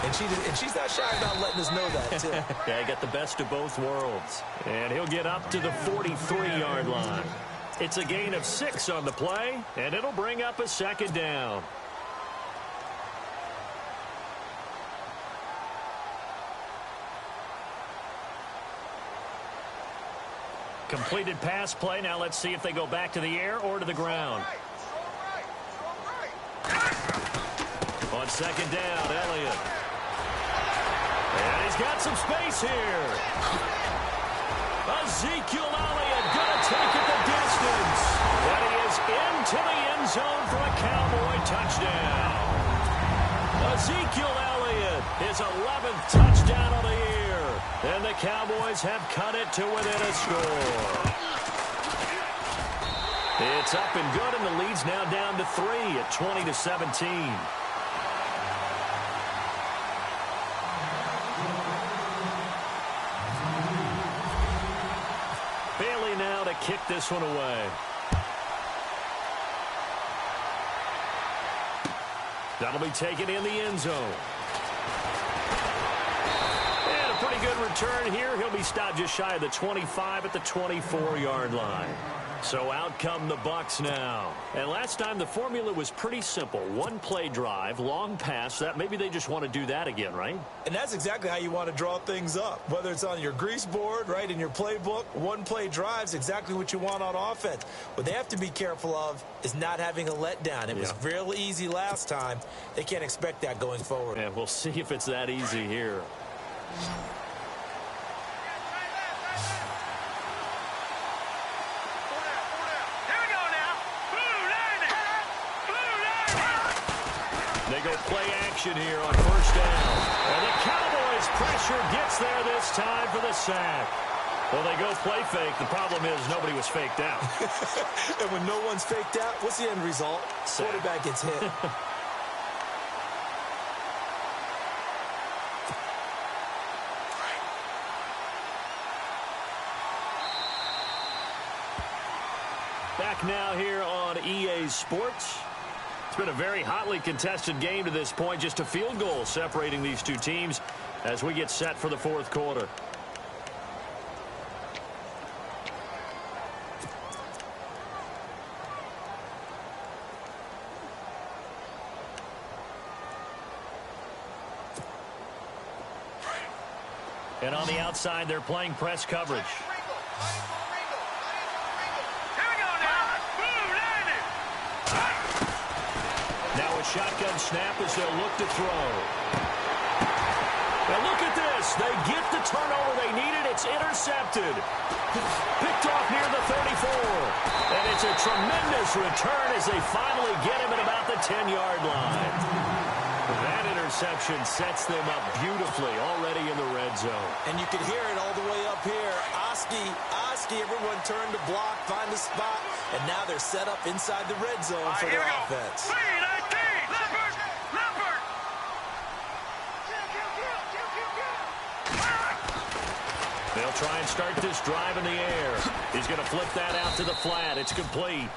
And she's not shy about letting us know that, too. Yeah, got the best of both worlds. And he'll get up to the 43-yard line. It's a gain of 6 on the play, and it'll bring up a second down. Completed pass play. Now let's see if they go back to the air or to the ground. On second down, Elliott. And he's got some space here. Ezekiel Elliott going to take it the distance. And he is into the end zone for a Cowboy touchdown. Ezekiel Elliott, his 11th touchdown of the year. And the Cowboys have cut it to within a score. It's up and good, and the lead's now down to 3 at 20-17. Bailey now to kick this one away. That'll be taken in the end zone. And a pretty good return here. He'll be stopped just shy of the 25 at the 24-yard line. So out come the Bucs now. And last time the formula was pretty simple. One play drive, long pass. That maybe they just want to do that again, right? And that's exactly how you want to draw things up. Whether it's on your grease board, right, in your playbook, one play drive's exactly what you want on offense. What they have to be careful of is not having a letdown. It was real easy last time. They can't expect that going forward. And we'll see if it's that easy here. They go play action here on first down. And the Cowboys pressure gets there this time for the sack. Well, they go play fake. The problem is nobody was faked out. And when no one's faked out, what's the end result? Sack. Quarterback gets hit. Back now here on EA Sports. It's been a very hotly contested game to this point. Just a field goal separating these two teams as we get set for the fourth quarter. And on the outside, they're playing press coverage. Shotgun snap as they'll look to throw. Now look at this. They get the turnover they needed. It's intercepted. Picked off near the 34. And it's a tremendous return as they finally get him at about the 10-yard line. That interception sets them up beautifully already in the red zone. And you can hear it all the way up here. Oski, everyone turned to block, find the spot, and now they're set up inside the red zone for their offense. They'll try and start this drive in the air. He's going to flip that out to the flat. It's complete.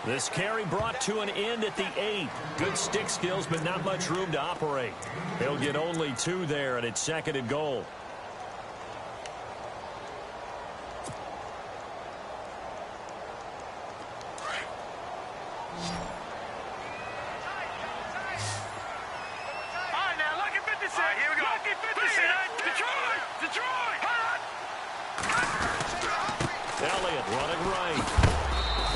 This carry brought to an end at the 8. Good stick skills, but not much room to operate. They'll get only 2 there, and it's 2nd and goal. Elliott running right.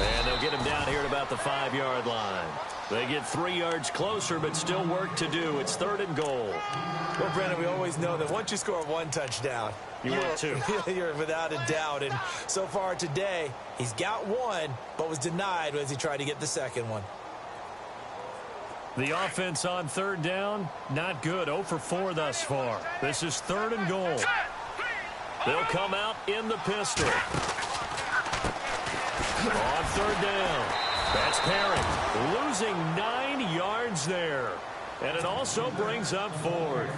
And they'll get him down here at about the 5-yard line. They get 3 yards closer, but still work to do. It's 3rd and goal. Well, Brandon, we always know that once you score 1 touchdown, want 2. You're without a doubt. And so far today, he's got 1, but was denied as he tried to get the 2nd one. The offense on third down, not good. 0 for 4 thus far. This is 3rd and goal. They'll come out in the pistol. On 3rd down. That's Perry. Losing 9 yards there. And it also brings up 4th.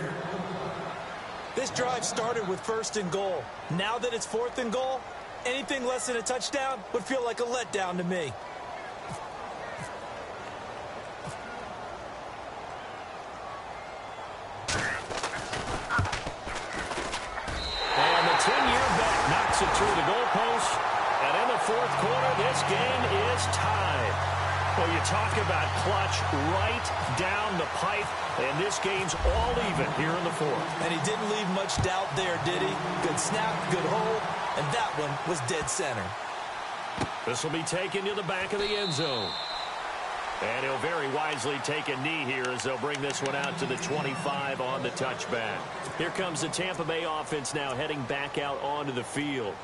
This drive started with 1st and goal. Now that it's 4th and goal, anything less than a touchdown would feel like a letdown to me. And the 10-year bet knocks it through the goalpost. And in the 4th quarter, this game is tied. Well, you talk about clutch right down the pipe, and this game's all even here in the 4th. And he didn't leave much doubt there, did he? Good snap, good hold, and that one was dead center. This will be taken to the back of the end zone. And he'll very wisely take a knee here as they'll bring this one out to the 25 on the touchback. Here comes the Tampa Bay offense now heading back out onto the field.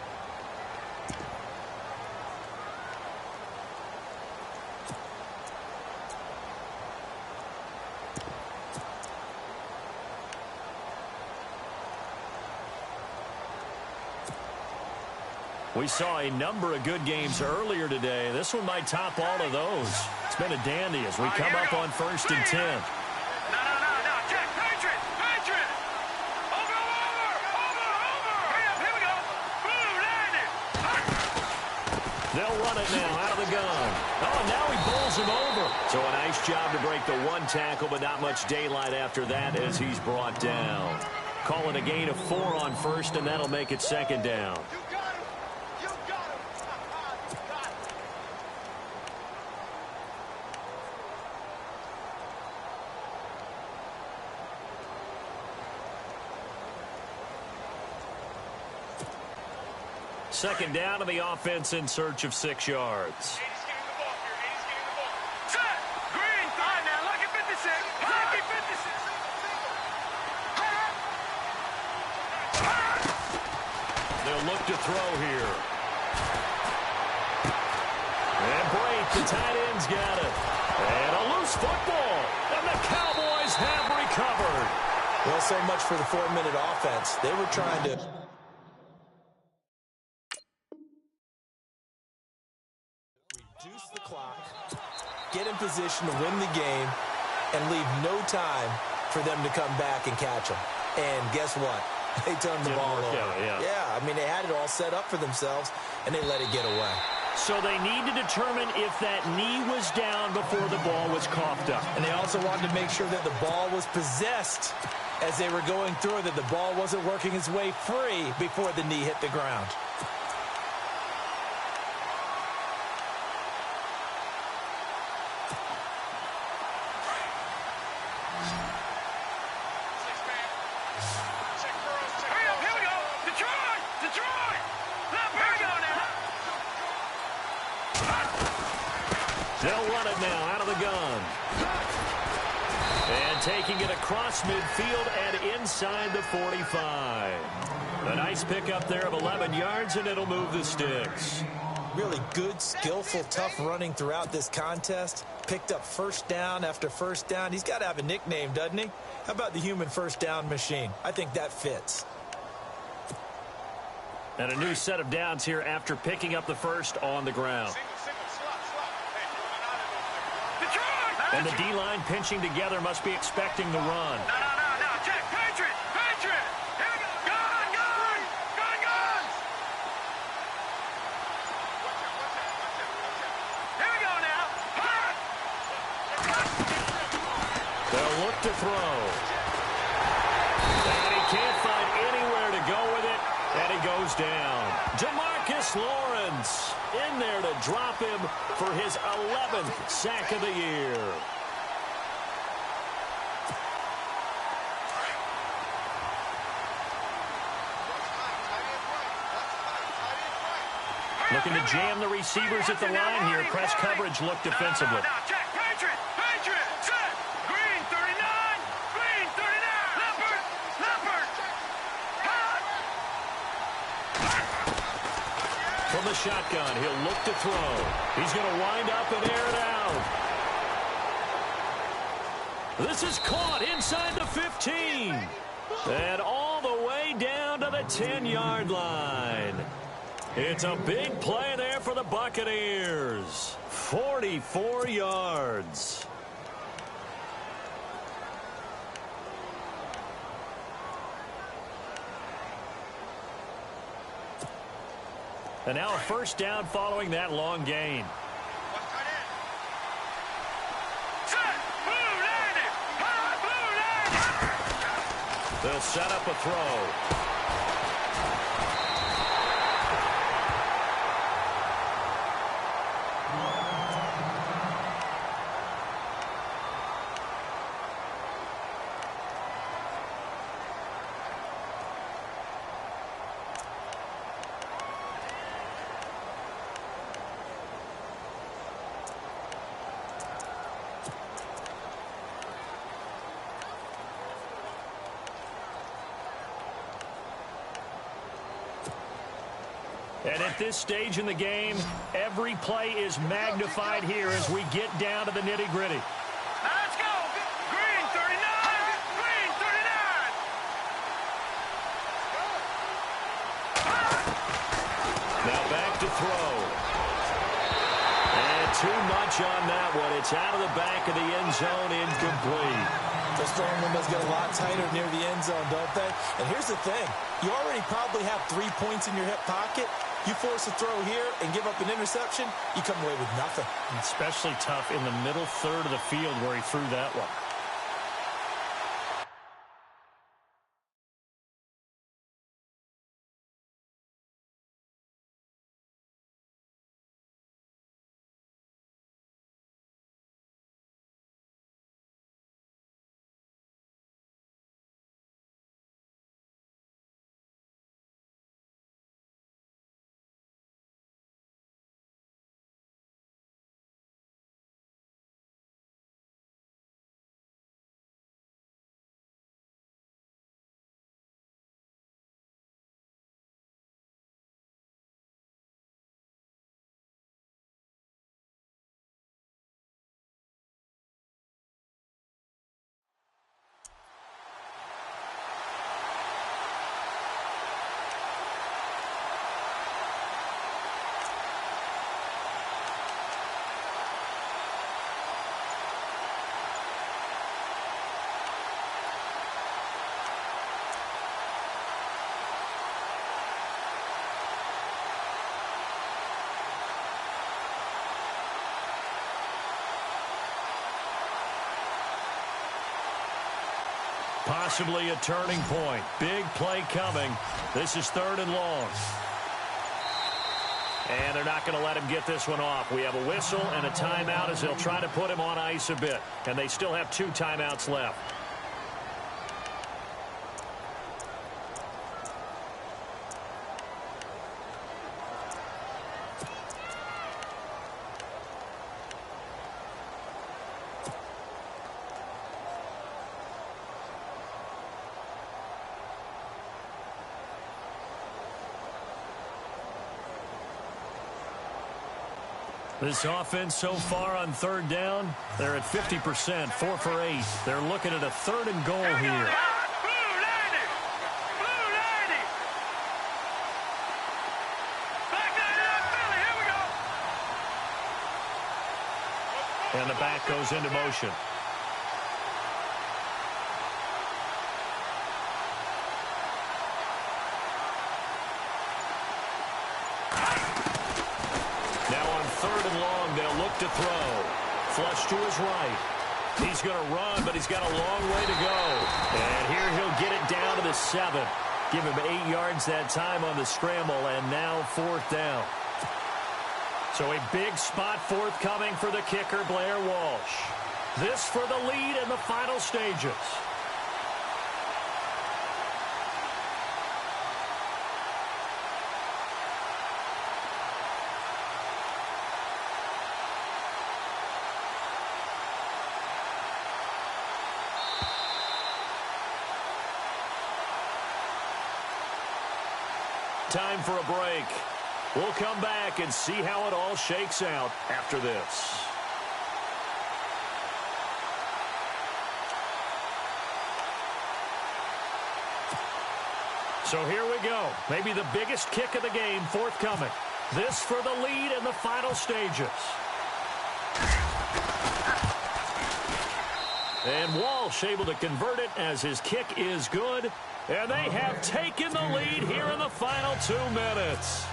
We saw a number of good games earlier today. This one might top all of those. It's been a dandy as we come up on 1st and 10. No. Check. Patriot. Over. Here we go. Boom, landed. They'll run it now out of the gun. Oh, and now he bowls him over. So a nice job to break the 1 tackle, but not much daylight after that as he's brought down. Call it a gain of 4 on 1st, and that'll make it 2nd down. Second down to the offense in search of 6 yards. Set. Green. Fine now. Lucky 56. Lucky 56. They'll look to throw here. And break. The tight end's got it. And a loose football. And the Cowboys have recovered. Well, so much for the 4-minute offense. They were trying to reduce the clock, get in position to win the game, and leave no time for them to come back and catch them. And guess what? They turned the ball over. Yeah, I mean, they had it all set up for themselves, and they let it get away. So they need to determine if that knee was down before the ball was coughed up. And they also wanted to make sure that the ball was possessed as they were going through, that the ball wasn't working its way free before the knee hit the ground. Here we go. Detroit. Here we go now. They'll run it now out of the gun. And taking it across midfield and inside the 45. A nice pickup there of 11 yards, and it'll move the sticks. Really good, skillful, tough running throughout this contest. Picked up first down after first down. He's got to have a nickname, doesn't he? How about the human first down machine? I think that fits. And a new set of downs here after picking up the first on the ground. And the D-line pinching together must be expecting the run. No. Check. Patriot. Here we go. Guns. Here we go now. They'll look to throw. And he can't find anywhere to go with it. And he goes down. Jamarcus Lawrence in there to drop him for his 11th sack of the year. Looking to jam the receivers at the line here. Press coverage look defensively. Now, check. Patriot. Set. Green 39. Leopard. From the shotgun, he'll look to throw. He's going to wind up and air it out. This is caught inside the 15. And all the way down to the 10-yard line. It's a big play there for the Buccaneers. 44 yards. And now a first down following that long gain. They'll set up a throw. And at this stage in the game, every play is magnified here as we get down to the nitty-gritty. Let's go. Green 39. Green 39. Now back to throw. And too much on that one. It's out of the back of the end zone, incomplete. Those throwing windows get a lot tighter near the end zone, don't they? And here's the thing. You already probably have 3 points in your hip pocket. You force a throw here and give up an interception, you come away with nothing. Especially tough in the middle third of the field where he threw that one. Possibly a turning point. Big play coming. This is 3rd and long. And they're not going to let him get this one off. We have a whistle and a timeout as they'll try to put him on ice a bit. And they still have 2 timeouts left. This offense so far on 3rd down, they're at 50%, 4 for 8. They're looking at a 3rd and goal here. And the back goes into motion. To throw. Flush to his right. He's going to run, but he's got a long way to go. And here he'll get it down to the 7. Give him 8 yards that time on the scramble, and now 4th down. So a big spot forthcoming for the kicker, Blair Walsh. This for the lead in the final stages. Time for a break. We'll come back and see how it all shakes out after this. So here we go. Maybe the biggest kick of the game forthcoming. This for the lead in the final stages. And Walsh able to convert it as his kick is good. And they have taken the lead here in the final 2 minutes.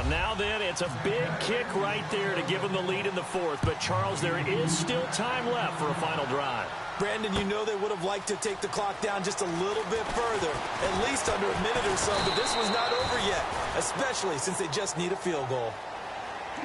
Now then, it's a big kick right there to give them the lead in the fourth. But, Charles, there is still time left for a final drive. Brandon, you know they would have liked to take the clock down just a little bit further, at least under a minute or so, but this was not over yet, especially since they just need a field goal.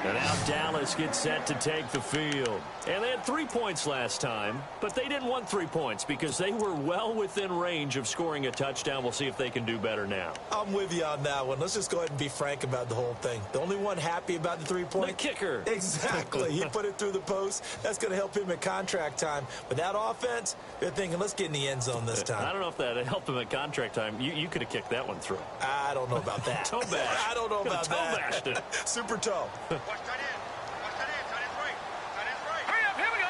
And now Dallas gets set to take the field. And they had 3 points last time, but they didn't want 3 points because they were well within range of scoring a touchdown. We'll see if they can do better now. I'm with you on that one. Let's just go ahead and be frank about the whole thing. The only one happy about the 3-point? The kicker. Exactly. He put it through the post. That's going to help him at contract time. But that offense, they're thinking, let's get in the end zone this time. I don't know if that helped him at contract time. You could have kicked that one through. I don't know about that. Toe bash. I don't know about that. Toe bashed it. Super toe. Watch tight end. Watch tight end. Tight end's right. Tight end's right. Hurry up. Here we go.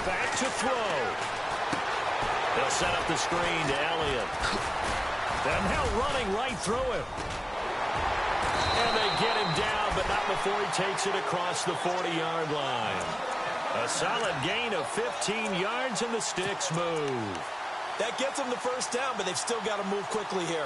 Back to throw. They'll set up the screen to Elliott. And now running right through him. And they get him down, but not before he takes it across the 40-yard line. A solid gain of 15 yards, and the sticks move. That gets them the first down, but they've still got to move quickly here.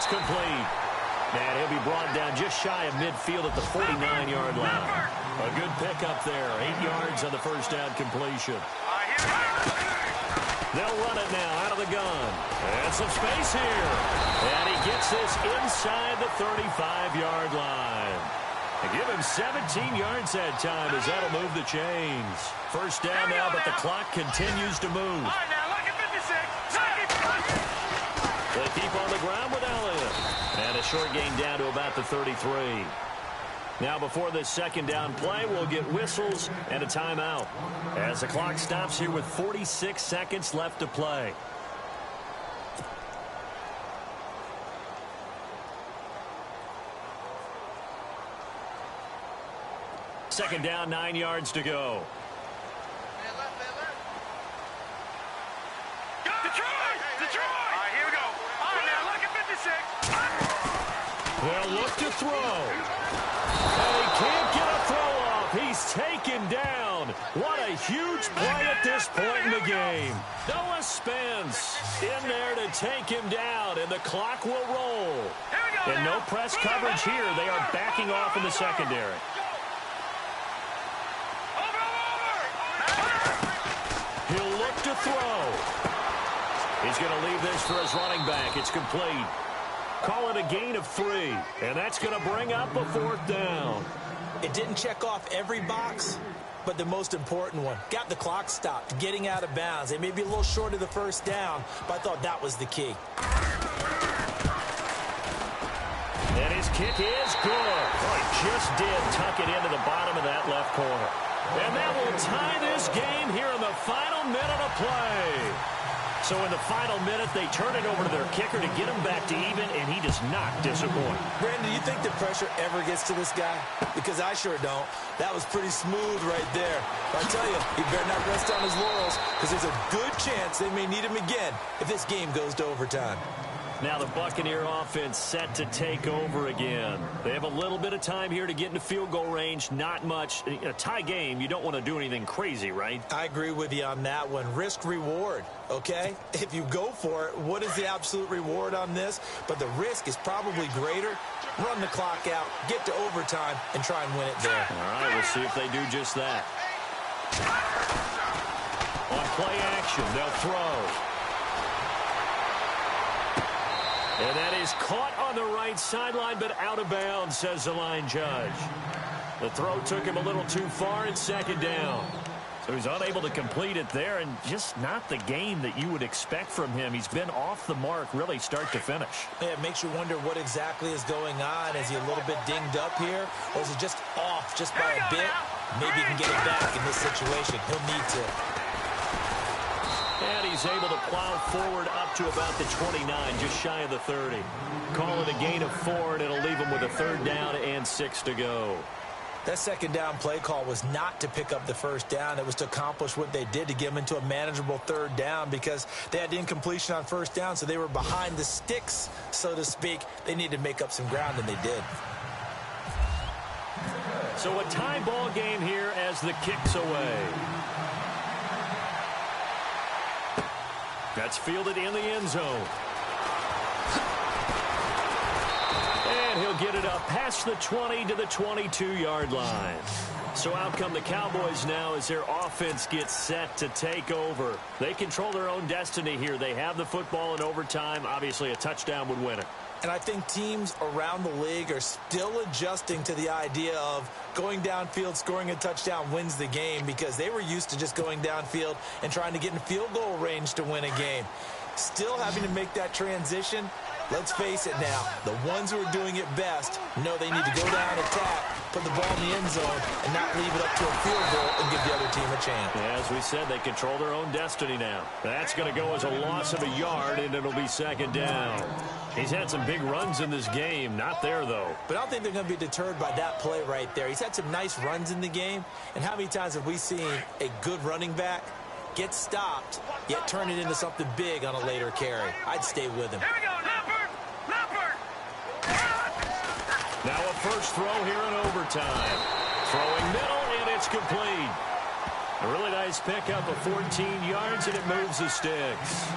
Complete. And he'll be brought down just shy of midfield at the 49-yard line. A good pickup there. 8 yards on the first down completion. They'll run it now out of the gun. And some space here. And he gets this inside the 35-yard line. They give him 17 yards that time as that'll move the chains. First down now, but the clock continues to move. They keep on the ground with Elliott. And a short gain down to about the 33. Now before this second down play, we'll get whistles and a timeout. As the clock stops here with 46 seconds left to play. Second down, 9 yards to go. They'll look to throw. And he can't get a throw off. He's taken down. What a huge play at this point in the game. Noah Spence in there to take him down, and the clock will roll. And no press coverage here. They are backing off in the secondary. He'll look to throw. He's going to leave this for his running back. It's complete. Call it a gain of 3, and that's going to bring up a fourth down. It didn't check off every box, but the most important one. Got the clock stopped, getting out of bounds. They may be a little short of the first down, but I thought that was the key. And his kick is good. Oh, he just did tuck it into the bottom of that left corner. And that will tie this game here in the final minute of play. So in the final minute, they turn it over to their kicker to get him back to even, and he does not disappoint. Brandon, do you think the pressure ever gets to this guy? Because I sure don't. That was pretty smooth right there. But I tell you, he better not rest on his laurels, because there's a good chance they may need him again if this game goes to overtime. Now the Buccaneer offense set to take over again. They have a little bit of time here to get into field goal range. Not much. In a tie game, you don't want to do anything crazy, right? I agree with you on that one. Risk-reward, okay? If you go for it, what is the absolute reward on this? But the risk is probably greater. Run the clock out, get to overtime, and try and win it there. All right, we'll see if they do just that. On play action, they'll throw. And that is caught on the right sideline, but out of bounds, says the line judge. The throw took him a little too far in second down. So he's unable to complete it there, and just not the game that you would expect from him. He's been off the mark, really start to finish. Yeah, it makes you wonder what exactly is going on. Is he a little bit dinged up here, or is he just off just by a bit? Maybe he can get it back in this situation. He'll need to. he's able to plow forward up to about the 29, just shy of the 30. Call it a gain of 4, and it'll leave him with a 3rd down and 6 to go. That 2nd down play call was not to pick up the 1st down. It was to accomplish what they did, to get them into a manageable 3rd down, because they had incompletion on 1st down, so they were behind the sticks, so to speak. They needed to make up some ground, and they did. So a tie ball game here as the kick's away. That's fielded in the end zone. And he'll get it up past the 20 to the 22-yard line. So out come the Cowboys now as their offense gets set to take over. They control their own destiny here. They have the football in overtime. Obviously, a touchdown would win it. And I think teams around the league are still adjusting to the idea of going downfield, scoring a touchdown wins the game, because they were used to just going downfield and trying to get in field goal range to win a game. Still having to make that transition. Let's face it now, the ones who are doing it best know they need to go down, attack, put the ball in the end zone, and not leave it up to a field goal and give the other team a chance. Yeah, as we said, they control their own destiny now. That's going to go as a loss of a yard, and it'll be 2nd down. He's had some big runs in this game. Not there, though. But I don't think they're going to be deterred by that play right there. He's had some nice runs in the game, and how many times have we seen a good running back get stopped, yet turn it into something big on a later carry? I'd stay with him. Here we go, Leopard! Leopard! Now a first throw here in overtime. Throwing middle, and it's complete. A really nice pickup of 14 yards, and it moves the sticks.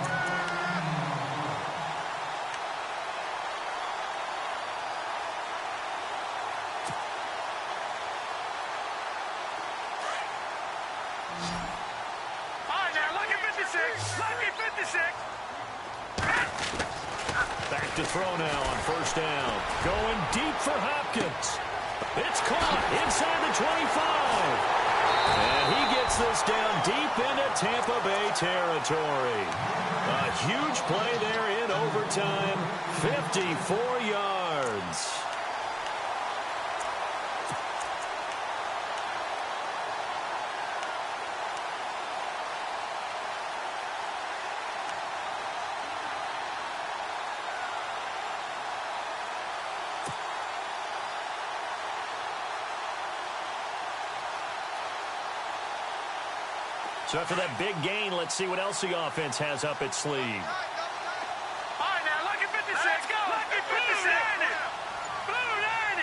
Back to throw now on 1st down. Going deep for Hopkins. It's caught inside the 25. And he gets this down deep into Tampa Bay territory. A huge play there in overtime. 54 yards. So after that big gain, let's see what else the offense has up its sleeve. All right, now, lucky 56. Let's go. Lucky 56. Blue 90.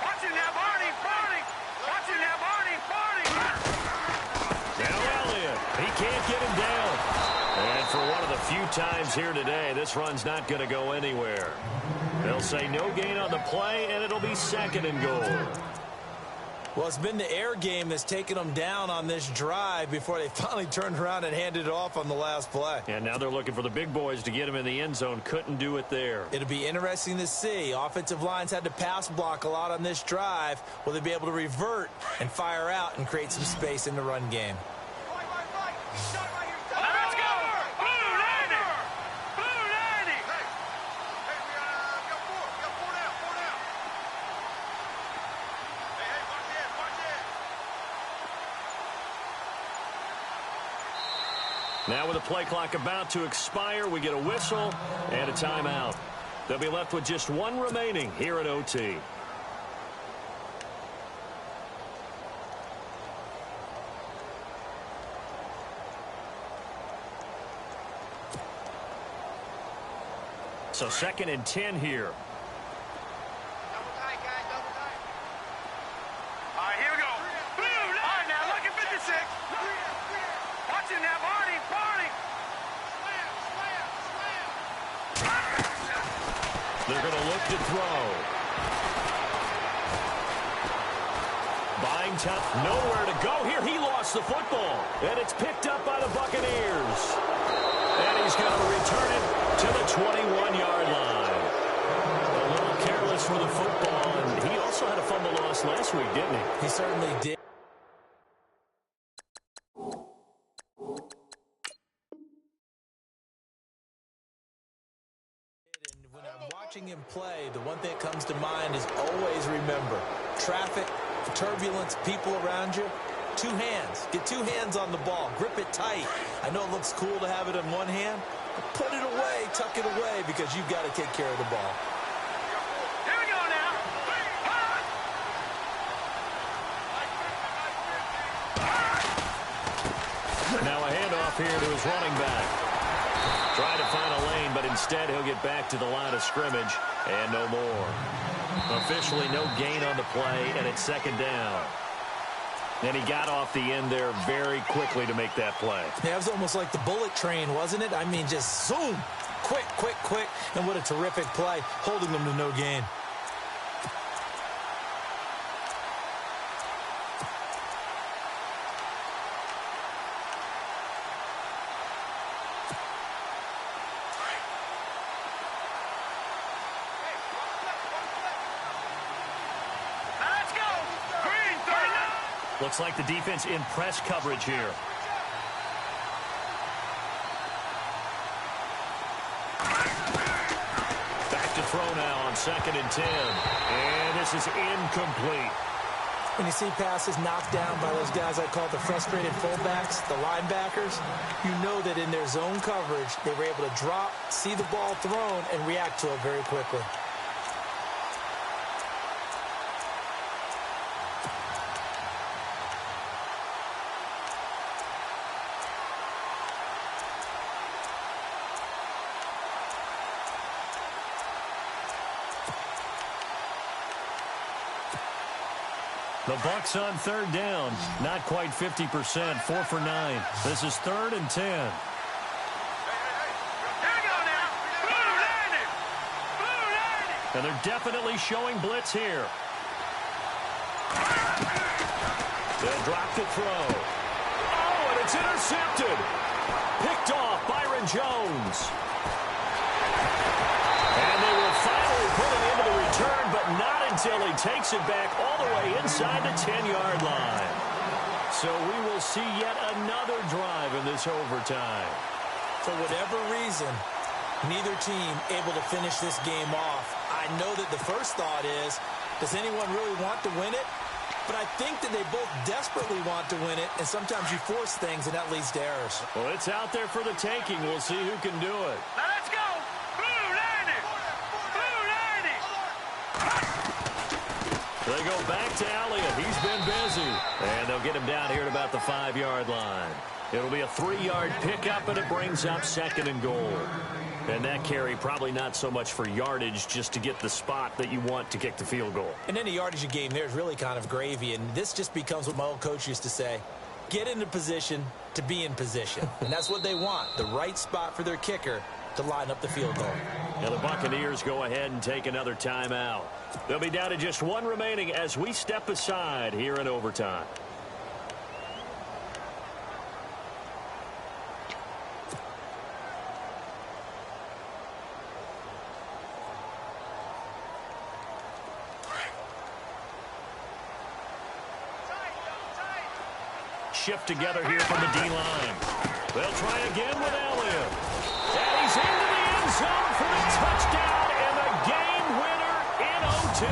Watch it now, Barney. Barney. Watch it now, Barney. Barney. Now Elliott. He can't get him down. And for one of the few times here today, this run's not going to go anywhere. They'll say no gain on the play, and it'll be 2nd and goal. Well, it's been the air game that's taken them down on this drive before they finally turned around and handed it off on the last play. And now they're looking for the big boys to get him in the end zone. Couldn't do it there. It'll be interesting to see. Offensive lines had to pass block a lot on this drive. Will they be able to revert and fire out and create some space in the run game? Let's go. Blue 90. Blue 90. Hey, we got 4. We got 4 down. 4 down. Hey, watch it. Watch it. Now with the play clock about to expire, we get a whistle and a timeout. They'll be left with just one remaining here at OT. So 2nd and 10 here. Double tight, guys. Double tight. All right, here we go. Blue. All right, now look at 56. Watch it now, Barney. Barney. Slam. They're going to look to throw. Buying time. Nowhere to go here. He lost the football. And it's picked up by the Buccaneers. And he's going to return it to the 21-yard line. A little careless for the football. And he also had a fumble loss last week, didn't he? He certainly did. And when I'm watching him play, the one thing that comes to mind is always remember, traffic, turbulence, people around you, Two hands. Get two hands on the ball. Grip it tight. I know it looks cool to have it in one hand, but put it away, tuck it away, because you've got to take care of the ball. Here we go now. Now a handoff here to his running back. Trying to find a lane, but instead he'll get back to the line of scrimmage and no more. Officially no gain on the play, and it's second down. And he got off the end there very quickly to make that play. Yeah, it was almost like the bullet train, wasn't it? I mean, just zoom. Quick, quick, quick. And what a terrific play, holding them to no gain. Looks like the defense in press coverage here. Back to throw now on 2nd and 10. And this is incomplete. When you see passes knocked down by those guys I call the frustrated fullbacks, the linebackers, you know that in their zone coverage, they were able to drop, see the ball thrown, and react to it very quickly. The Bucs on 3rd down. Not quite 50%. 4 for 9. This is 3rd and 10. Here we go now. Blue landing. Blue landing. And they're definitely showing blitz here. They'll drop to throw. Oh, and it's intercepted. Picked off Byron Jones. And they will finally put it into the return, but not until he takes it back all the way inside the 10-yard line. So we will see yet another drive in this overtime. For whatever reason, neither team able to finish this game off. I know that the first thought is, does anyone really want to win it? But I think that they both desperately want to win it, and sometimes you force things, and that leads to errors. Well, it's out there for the taking. We'll see who can do it. Now let's go. Blue landing. Blue landing. They go back to Elliott. He's been busy. And they'll get him down here at about the 5-yard line. It'll be a 3-yard pickup, and it brings up 2nd and goal. And that carry probably not so much for yardage, just to get the spot that you want to kick the field goal. And any yardage game there is really kind of gravy, and this just becomes what my old coach used to say. Get into position to be in position. And that's what they want, the right spot for their kicker to line up the field goal. Now the Buccaneers go ahead and take another timeout. They'll be down to just one remaining as we step aside here in overtime. Shift together here from the D-line. They'll try again with Elliott. And he's into the end zone for the touchdown and the game winner in OT.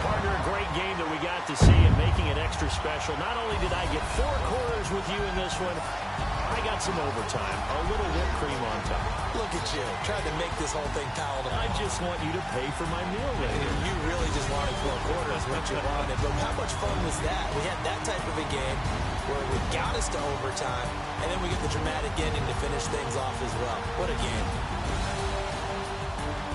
Partner, a great game that we got to see and making it extra special. Not only did I get 4 quarters with you in this one, I got some overtime, a little whipped cream on top. Look at you, trying to make this whole thing palatable. I just want you to pay for my meal later. You really just wanted 4 quarters, what you wanted. But how much fun was that? We had that type of a game where we got us to overtime, and then we get the dramatic ending to finish things off as well. What a game.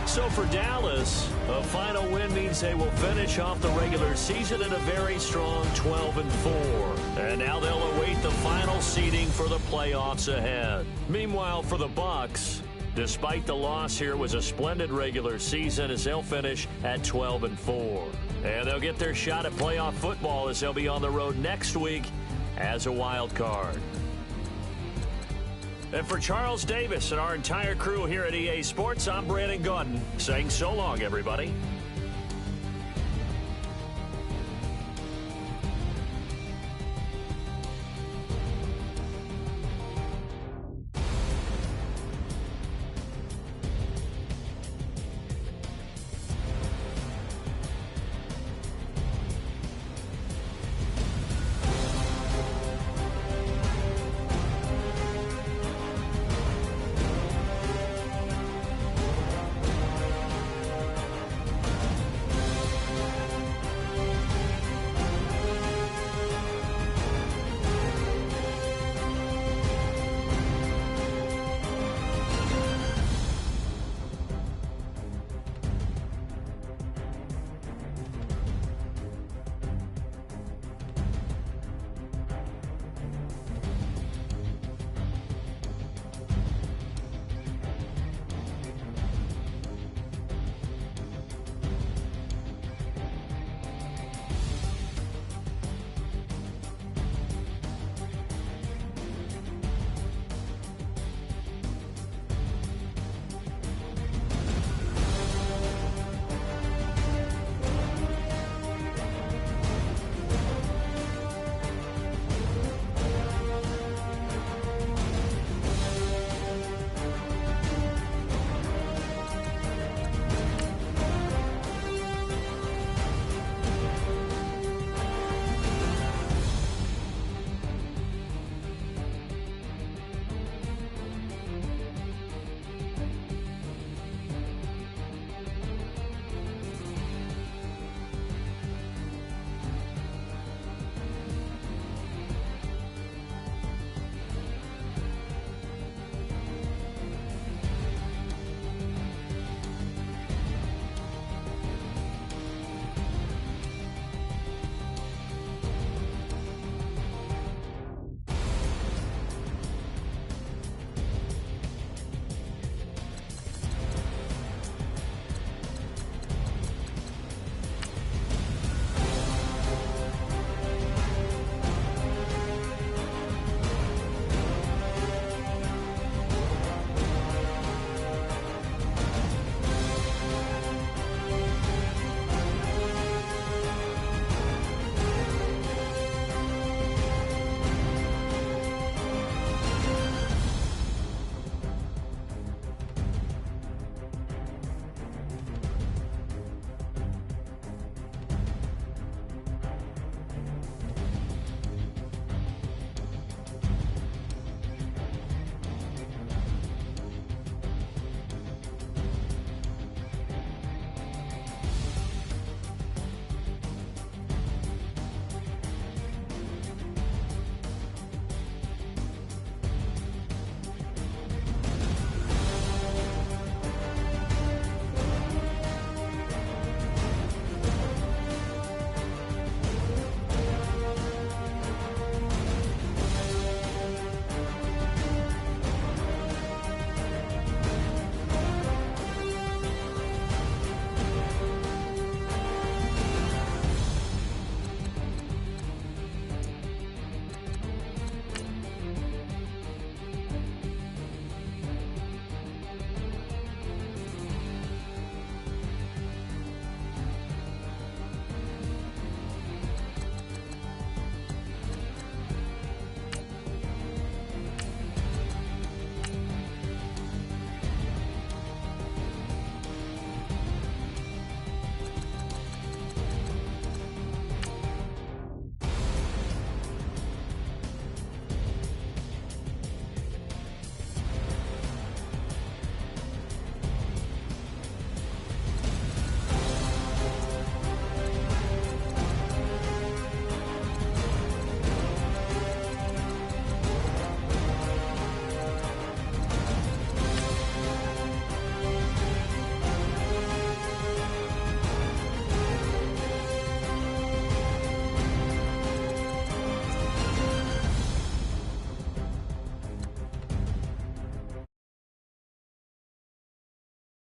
So for Dallas, a final win means they will finish off the regular season at a very strong 12-4. And now they'll await the final seeding for the playoffs ahead. Meanwhile, for the Bucs, despite the loss here, it was a splendid regular season as they'll finish at 12-4. And they'll get their shot at playoff football as they'll be on the road next week as a wild card. And for Charles Davis and our entire crew here at EA Sports, I'm Brandon Gaudin saying so long, everybody.